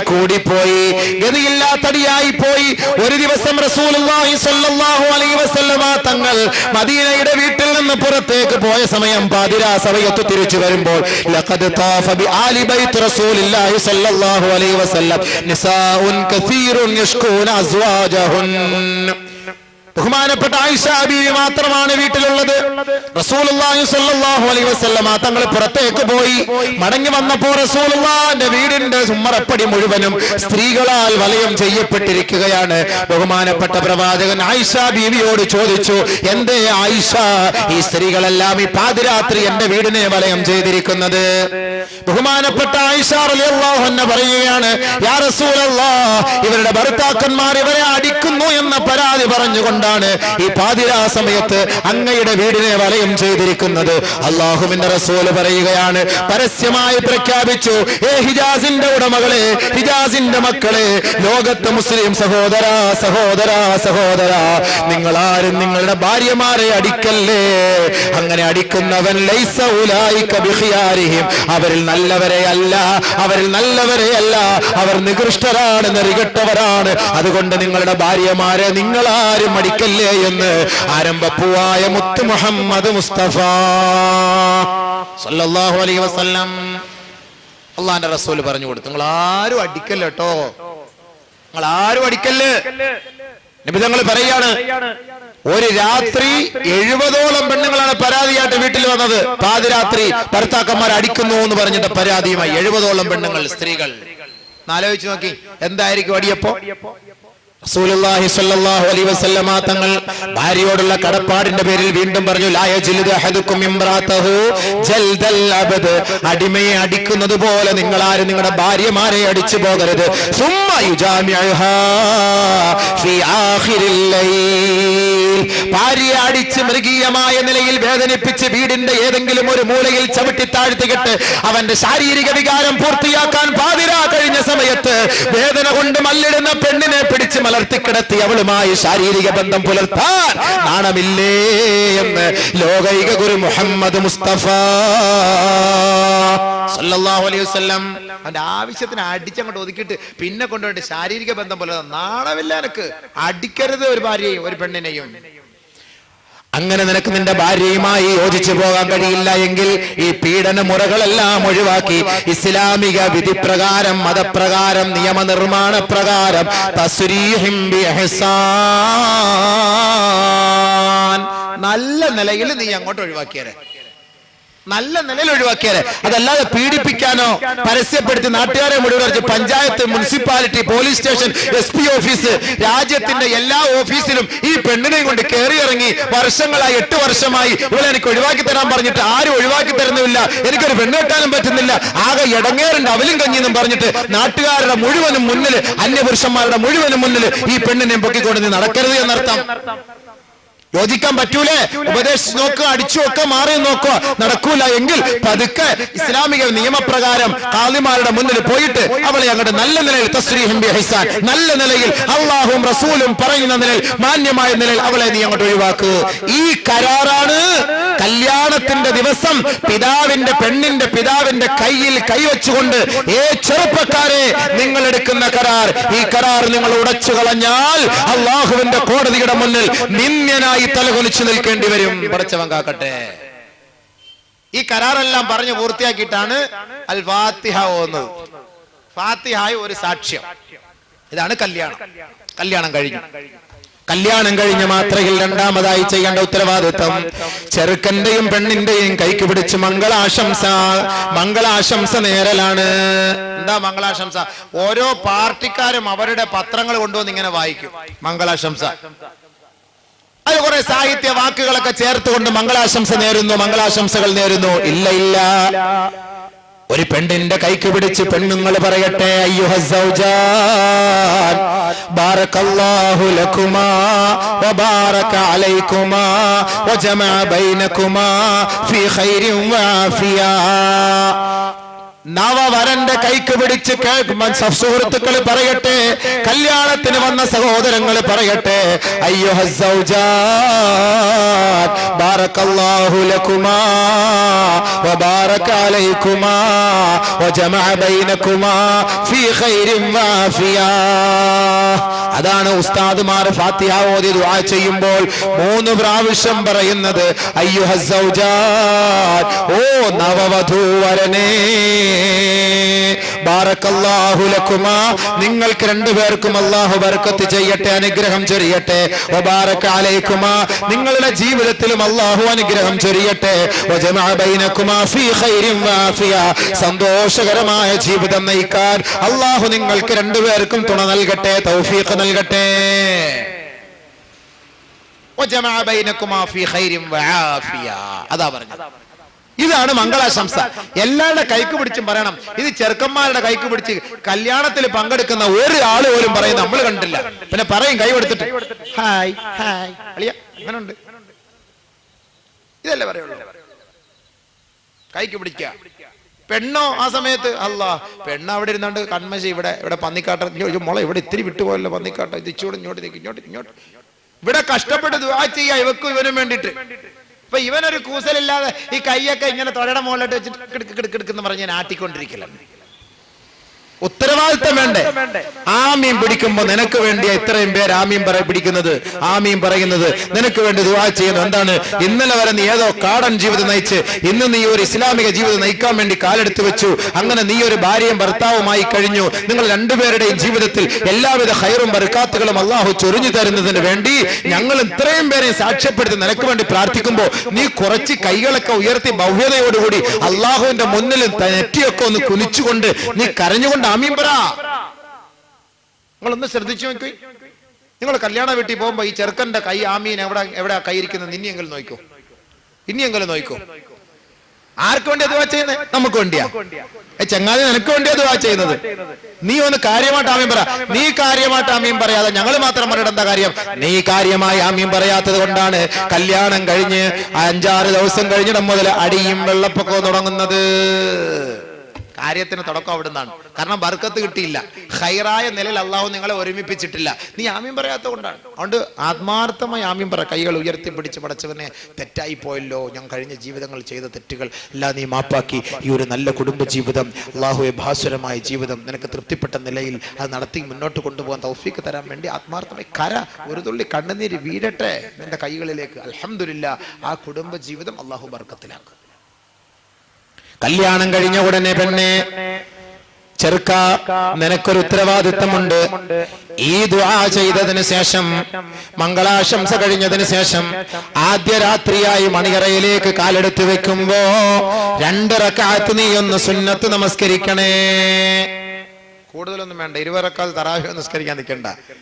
കൂടിപ്പോയി, ഗതിയില്ലാത്തടിയായി പോയി. ഒരു ദിവസം റസൂലുള്ളാഹി സ്വല്ലല്ലാഹു അലൈഹി വസല്ലം തങ്ങൾ മദീനയുടെ വീട്ടിൽ നിന്ന് പുറത്തേക്ക് പോയ സമയം പാതിരാ സമയത്ത് തിരിച്ചു വരുമ്പോൾ ലഖദ് താഫ ബി ആലി ബൈത്ത് റസൂലില്ലാഹി സ്വല്ലല്ലാഹു അലൈഹി വസല്ലം നിസാഉൻ കസീറുൻ യഷ്കൂന അസ്വാജഹുൻ. ബഹുമാനപ്പെട്ട ആയിഷ ബീവി മാത്രമാണ് വീട്ടിലുള്ളത്. റസൂലുള്ളാഹി സ്വല്ലല്ലാഹു അലൈഹി വസല്ലം തങ്ങൾ പുറത്തേക്ക് പോയി. മടങ്ങി വന്നപ്പോൾ റസൂലുള്ളാഹിന്റെ വീടിന്റെ ഉമ്മറപ്പടി മുഴുവനും സ്ത്രീകളാൽ വലയം ചെയ്യപ്പെട്ടിരിക്കുകയാണ്. ബഹുമാനപ്പെട്ട പ്രവാചകൻ ആയിഷ ബീവിയോട് ചോദിച്ചു, എന്തേ ആയിഷ ഈ സ്ത്രീകളെല്ലാം ഈ പാതിരാത്രി എന്റെ വീടിനെ വലയം ചെയ്തിരിക്കുന്നത്? ബഹുമാനപ്പെട്ട ആയിഷ റളിയല്ലാഹു അൻഹ പറയുകയാണ്, യാ റസൂലല്ലാഹ്, ഇവരുടെ ഭർത്താക്കന്മാർ ഇവരെ അടിക്കുന്നു എന്ന പരാതി പറഞ്ഞുകൊണ്ട് ഈ പാതിരാ സമയത്ത് അങ്ങയുടെ വീടിനെ വലയം ചെയ്തിരിക്കുന്നത്. അല്ലാഹുവിന്റെ റസൂൽ പറയുകയാണ്, പരസ്യമായി പ്രഖ്യാപിച്ചു, ഏ ഹിജാസിന്റെ ഉടമകളെ, ഹിജാസിന്റെ മക്കളെ, ലോകത്തെ മുസ്ലിം സഹോദര, നിങ്ങളാരും നിങ്ങളുടെ ഭാര്യമാരെ അടിക്കല്ലേ. അങ്ങനെ അടിക്കുന്നവൻ ലൈസ ഉലൈക ബിഖിയാരിഹിം, അവരിൽ നല്ലവരെയല്ല, അവർ നികൃഷ്ടരാണ്, നെറികെട്ടവരാണ്. അതുകൊണ്ട് നിങ്ങളുടെ ഭാര്യമാരെ നിങ്ങളാരും അടിക്കല്ലേ എന്ന് ആരംഭപ്പൂവായ മുത്ത് മുഹമ്മദ് മുസ്തഫ സല്ലല്ലാഹു അലൈഹി വസല്ലം അല്ലാഹുവിന്റെ റസൂൽ പറഞ്ഞു കൊടുത്തു, നിങ്ങൾ ആരും അടിക്കല്ല കേട്ടോ, നിങ്ങൾ ആരും അടിക്കല്ലേ. നബി തങ്ങൾ പറയാണ്, ഒരു രാത്രി 70ഓളം പെണ്ണുങ്ങളാണ് പരാതിയായിട്ട് വീട്ടിൽ വന്നത്. പാതിരാത്രി ഭർത്താക്കന്മാർ അടിക്കുന്നു എന്ന് പറഞ്ഞിട്ട് പരാതിയുമായി 70ഓളം പെണ്ണുങ്ങൾ, സ്ത്രീകൾ. ആലോചിച്ച് നോക്കി, എന്തായിരിക്കും അടിയപ്പോ? റസൂലുള്ളാഹി സ്വല്ലല്ലാഹു അലൈഹി വസല്ലമ തങ്ങൾ ഭാര്യയോടുള്ള കടപ്പാടിന്റെ പേരിൽ വീണ്ടും പറഞ്ഞു, ലാ യജ്ലിദു അഹദുക്കും ഇംറാതഹു ജൽദൽ അബ്ദ്, അടിമയെ അടിക്കുന്നത് പോലെ നിങ്ങൾ ആരും നിങ്ങളുടെ ഭാര്യമാരെ അടിച്ചു പോകരുത്. സുമ്മ യുജാമിഉഹാ ഫീ ആഖിരിൽ ലൈൽ, ഭാര്യയെ അടിച്ച് മൃഗീയമായ നിലയിൽ വേദനിപ്പിച്ച് വീടിന്റെ ഏതെങ്കിലും ഒരു മൂലയിൽ ചവിട്ടി താഴ്ത്തിയിട്ട് അവന്റെ ശാരീരിക വികാരം പൂർത്തിയാക്കാൻ പാതിരാ കഴിഞ്ഞ സമയത്ത് വേദന കൊണ്ട് മല്ലിടുന്ന പെണ്ണിനെ പിടിച്ച് മലർത്തിക്കിടത്തി അവളുമായി ശാരീരിക ബന്ധം പുലർത്താൻ നാണമില്ലേ എന്ന് ലോകൈക ഗുരു മുഹമ്മദ് മുസ്തഫ സല്ലല്ലാഹു അലൈഹി വസല്ലം അവന്റെ ആവശ്യത്തിന് അടിച്ചങ്ങോട്ട് ഒതുക്കിയിട്ട് പിന്നെ കൊണ്ടുപോയിട്ട് ശാരീരിക ബന്ധം പോലെ നാണമില്ല എനക്ക്. അടിക്കരുത് ഒരു ഭാര്യയെയും ഒരു പെണ്ണിനെയും. അങ്ങനെ നിനക്ക് നിന്റെ ഭാര്യയുമായി യോജിച്ചു പോകാൻ കഴിയില്ല എങ്കിൽ ഈ പീഡന മുറകളെല്ലാം ഒഴിവാക്കി ഇസ്ലാമിക വിധിപ്രകാരം മതപ്രകാരം നിയമനിർമ്മാണ പ്രകാരം തസ്രീഹിം ബിഇഹ്സാൻ നല്ല നിലയിൽ നീ അങ്ങോട്ട് ഒഴിവാക്കിയാരെ, നല്ല നിലയിൽ ഒഴിവാക്കിയാരെ. അതല്ലാതെ പീഡിപ്പിക്കാനോ പരസ്യപ്പെടുത്തി നാട്ടുകാരെ മുഴുവൻ panchayat, municipality, police station, SP office, രാജ്യത്തിന്റെ എല്ലാ ഓഫീസിലും ഈ പെണ്ണിനെയും കൊണ്ട് കയറി ഇറങ്ങി വർഷങ്ങളായി 8 വർഷമായി ഇവിടെ എനിക്ക് ഒഴിവാക്കി തരാൻ പറഞ്ഞിട്ട് ആരും ഒഴിവാക്കി തരുന്നില്ല. എനിക്കൊരു പെണ്ണ് കെട്ടാനും പറ്റുന്നില്ല. ആകെ ഇടങ്ങേറുണ്ട് അവലും കഞ്ഞിന്നും പറഞ്ഞിട്ട് നാട്ടുകാരുടെ മുഴുവനും മുന്നിൽ, അന്യപുരുഷന്മാരുടെ മുഴുവനും മുന്നിൽ ഈ പെണ്ണിനെയും പൊക്കിക്കൊണ്ട് നീ നടക്കരുത് എന്നർത്ഥം. യോജിക്കാൻ പറ്റൂലേ? ഉപദേശിച്ച് നോക്കുക, അടിച്ചു നോക്കുക, മാറി നോക്കുക. നടക്കൂല എങ്കിൽ പതുക്കെ ഇസ്ലാമിക നിയമപ്രകാരം ഖാദിമാരുടെ മുന്നിൽ പോയിട്ട് അവളെ അങ്ങോട്ട് നല്ല നിലയിൽ തസ്രീഹും ബിഇഹ്സാൻ, നല്ല നിലയിൽ അള്ളാഹും റസൂലും പറയുന്ന നിലയിൽ മാന്യമായ നിലയിൽ അവളെ നീ അങ്ങോട്ട് ഒഴിവാക്കുക. ഈ കരാറാണ് കല്യാണത്തിന്റെ ദിവസം പെണ്ണിന്റെ പിതാവിന്റെ കയ്യിൽ കൈവച്ചുകൊണ്ട് ചെറുപ്പക്കാരെ നിങ്ങൾ എടുക്കുന്ന കരാർ. ഈ കരാർ നിങ്ങൾ ഉടച്ചു കളഞ്ഞാൽ അള്ളാഹുവിന്റെ കോടതിയുടെ മുന്നിൽ നിന്ദ്യനായി തലകുനിച്ചു നിൽക്കേണ്ടി വരും. പടച്ചവൻ കാക്കട്ടെ. ഈ കരാറെല്ലാം പറഞ്ഞു പൂർത്തിയാക്കിയിട്ടാണ് അൽ ഫാത്തിഹ ഓതുന്നത്. ഫാത്തിഹായ ഒരു സാക്ഷ്യം. ഇതാണ് കല്യാണം. കല്യാണം കഴിഞ്ഞ മാത്രയിൽ രണ്ടാമതായി ചെയ്യേണ്ട ഉത്തരവാദിത്വം ചെറുക്കന്റെയും പെണ്ണിന്റെയും കൈക്ക് പിടിച്ച് മംഗളാശംസ നേരലാണ്. എന്താ മംഗളാശംസ? ഓരോ പാർട്ടിക്കാരും അവരുടെ പത്രങ്ങൾ കൊണ്ടുവന്ന് ഇങ്ങനെ വായിക്കും മംഗളാശംസ. അത് കുറെ സാഹിത്യ വാക്കുകളൊക്കെ ചേർത്തുകൊണ്ട് മംഗളാശംസകൾ നേരുന്നു. ഇല്ല, ഒരു പെണ്ണിന്റെ കൈക്ക് പിടിച്ച് പെണ്ണുങ്ങൾ പറയട്ടെ, അയ്യുഹസ്സൗജാൻ ബാറകല്ലാഹു ലകുമാ വബാറക അലൈകുമാ വജമഅ ബൈനകുമാ ഫീ ഖൈരിൻ വആഫിയ. നവവരന്റെ കൈക്ക് പിടിച്ച് സുഹൃത്തുക്കൾ പറയട്ടെ, കല്യാണത്തിന് വന്ന സഹോദരങ്ങൾ പറയട്ടെ, അയ്യുഹസ്സൗജാൻ ബാറകല്ലാഹു ലകുമാ വബാറക അലൈകുമാ വജമഅ ബൈനകുമാ ഫീ ഖൈരിൻ വആഫിയ. അതാണ് ഉസ്താദുമാർ ഫാത്തിഹ ഓതി ദുആ ചെയ്യുമ്പോൾ 3 പ്രാവശ്യം പറയുന്നത്, അയ്യുഹസ്സൗജാൻ, ഓ നവവധൂവരനേ, ബാറകല്ലാഹു ലകുമാ, നിങ്ങൾക്ക് രണ്ടുപേർക്കും അല്ലാഹു ബർക്കത്ത് ചെയ്യട്ടെ, അനുഗ്രഹം ചൊരിയട്ടെ. വബാറക അലൈകുമാ, നിങ്ങളുടെ ജീവിതത്തിലും അല്ലാഹു അനുഗ്രഹം ചൊരിയട്ടെ. വജമഅ ബൈനകുമാ ഫീ ഖൈരിൻ വആഫിയ, സന്തോഷകരമായ ജീവിതം നയിക്കാൻ അല്ലാഹു നിങ്ങൾക്ക് രണ്ടുപേർക്കും തുണ നൽകട്ടെ, തൗഫീഖ് നൽകട്ടെ. വജമഅ ബൈനകുമാ ഫീ ഖൈരിൻ വആഫിയ, അതാ പറഞ്ഞത്. ഇതാണ് മംഗളാശംസ. എല്ലാവരുടെ കൈക്ക് പിടിച്ചും പറയണം. ഇത് ചെറുക്കന്മാരുടെ കൈക്ക് പിടിച്ച് കല്യാണത്തിൽ പങ്കെടുക്കുന്ന ഒരു ആള് പോലും പറയും നമ്മൾ കണ്ടില്ല. പിന്നെ പറയും കൈ കൊടുത്തിട്ട്, ഹായ് ഹായ് അളിയ, അങ്ങനെ ഉണ്ട്. ഇതല്ലേ പറയുള്ളൂ. കൈക്ക് പിടിക്കുക. പെണ്ണോ ആ സമയത്ത് അല്ലാ, പെണ്ണ് അവിടെ ഇരുന്നുണ്ട് കൺമശി, ഇവിടെ പന്നിക്കാട്ട മുള, ഇവിടെ ഇത്തിരി വിട്ടുപോയല്ലോ പന്നിക്കാട്ട, ഇത് ഇച്ചോട് ഇങ്ങോട്ട് ഇവിടെ കഷ്ടപ്പെട്ട് ദുആ ചെയ്യാ ഇവക്കും ഇവനും വേണ്ടിട്ട്. ഇപ്പൊ ഇവനൊരു കൂസലില്ലാതെ ഈ കൈയൊക്കെ ഇങ്ങനെ തൊടയുടെ മുകളിലോട്ട് വെച്ചിട്ട് കിടക്കുന്ന പറഞ്ഞ് ഞാൻ ആട്ടിക്കൊണ്ടിരിക്കലാണ്. ഉത്തരവാദിത്തം വേണ്ടേ? ആമീൻ പിടിക്കുമ്പോ നിനക്ക് വേണ്ടിയാ ഇത്രയും പേര് ആമീൻ പിടിക്കുന്നത്, ആമീൻ പറയുന്നത്, നിനക്ക് വേണ്ടി ദുആ ചെയ്യുന്നത്. എന്താണ്? ഇന്നലെ വരെ നീ ഏതോ കാടൻ ജീവിതം നയിച്ച് ഇന്ന് നീ ഒരു ഇസ്ലാമിക ജീവിതം നയിക്കാൻ വേണ്ടി കാലെടുത്ത് വെച്ചു. അങ്ങനെ നീ ഒരു ഭാര്യയും ഭർത്താവുമായി കഴിഞ്ഞു. നിങ്ങൾ രണ്ടുപേരുടെയും ജീവിതത്തിൽ എല്ലാവിധ ഖൈറും ബർക്കാത്തുകളും അല്ലാഹു ചൊരിഞ്ഞു തരുന്നതിന് വേണ്ടി ഞങ്ങൾ ഇത്രയും പേരെ സാക്ഷ്യപ്പെടുത്തി നിനക്ക് വേണ്ടി പ്രാർത്ഥിക്കുമ്പോ നീ കുറച്ച് കൈകളൊക്കെ ഉയർത്തി ഭവ്യതയോടുകൂടി അല്ലാഹുവിന്റെ മുന്നിൽ നെറ്റിയൊക്കെ ഒന്ന് കുനിച്ചുകൊണ്ട് നീ കരഞ്ഞുകൊണ്ട് ആമീൻ പറ. നിങ്ങളൊന്ന് ശ്രദ്ധിച്ചു നോക്കി. നിങ്ങൾ കല്യാണ വീട്ടിൽ പോകുമ്പോ ഈ ചെറുക്കന്റെ കൈ ആമീൻ എവിടെ കൈ ഇരിക്കുന്നത് ഇനിയെങ്കിലും നോക്കോ. ആർക്ക് വേണ്ടിയാ ദുആ ചെയ്യുന്നത്? നമുക്ക് വേണ്ടിയാ. ചങ്ങാതി നിനക്ക് വേണ്ടിയാ ദുആ ചെയ്യുന്നത്. നീ ഒന്ന് കാര്യമായിട്ട് ആമീൻ പറ. നീ കാര്യമായിട്ട് ആമീൻ പറയാതെ ഞങ്ങൾ മാത്രം പറഞ്ഞിട്ട് എന്താ കാര്യം? നീ കാര്യമായി ആമീൻ പറയാത്തത് കൊണ്ടാണ് കല്യാണം കഴിഞ്ഞ് 5-6 ദിവസം കഴിഞ്ഞിടം മുതൽ അടിയും വെള്ളപ്പൊക്കവും തുടങ്ങുന്നത്. കാര്യത്തിന് തുടക്കം അവിടുന്നാണ്. കാരണം ബർക്കത്ത് കിട്ടിയില്ല, ഖൈറായ നിലയിൽ അള്ളാഹു നിങ്ങളെ ഒരുമിപ്പിച്ചിട്ടില്ല, നീ ആമീൻ പറയാത്ത കൊണ്ടാണ്. അതുകൊണ്ട് ആത്മാർത്ഥമായി ആമീൻ പറ, കൈകൾ ഉയർത്തിപ്പിടിച്ച് പടച്ചവനെ തെറ്റായി പോയല്ലോ, ഞാൻ കഴിഞ്ഞ ജീവിതങ്ങൾ ചെയ്ത തെറ്റുകൾ എല്ലാം നീ മാപ്പാക്കി ഈ ഒരു നല്ല കുടുംബ ജീവിതം, അള്ളാഹുവെ ഭാസുരമായ ജീവിതം നിനക്ക് തൃപ്തിപ്പെട്ട നിലയിൽ അത് നടത്തി മുന്നോട്ട് കൊണ്ടുപോകാൻ തൗഫീക്ക് തരാൻ വേണ്ടി ആത്മാർത്ഥമായി ഒരു തുള്ളി കണ്ണുനീര് വീഴട്ടെ നിന്റെ കൈകളിലേക്ക്. അൽഹംദുലില്ലാ, ആ കുടുംബ ജീവിതം അള്ളാഹു ബർക്കത്തിലാക്കും. കല്യാണം കഴിഞ്ഞ ഉടനെ പെണ്ണെ, ചെറുക്ക, നിനക്കൊരു ഉത്തരവാദിത്തമുണ്ട്. ഈ ദുആ ചെയ്തതിന് ശേഷം, മംഗളാശംസ കഴിഞ്ഞതിന് ശേഷം ആദ്യ രാത്രിയായി മണിയറയിലേക്ക് കാലെടുത്ത് വെക്കുമ്പോ 2 റക്അത്ത് നീ ഒന്ന് സുന്നത്ത് നമസ്കരിക്കണേ. കൂടുതലൊന്നും വേണ്ട, 20 റക്അത്ത് തറാവീഹ് നമസ്കരിക്കാൻ നിൽക്കണ്ട.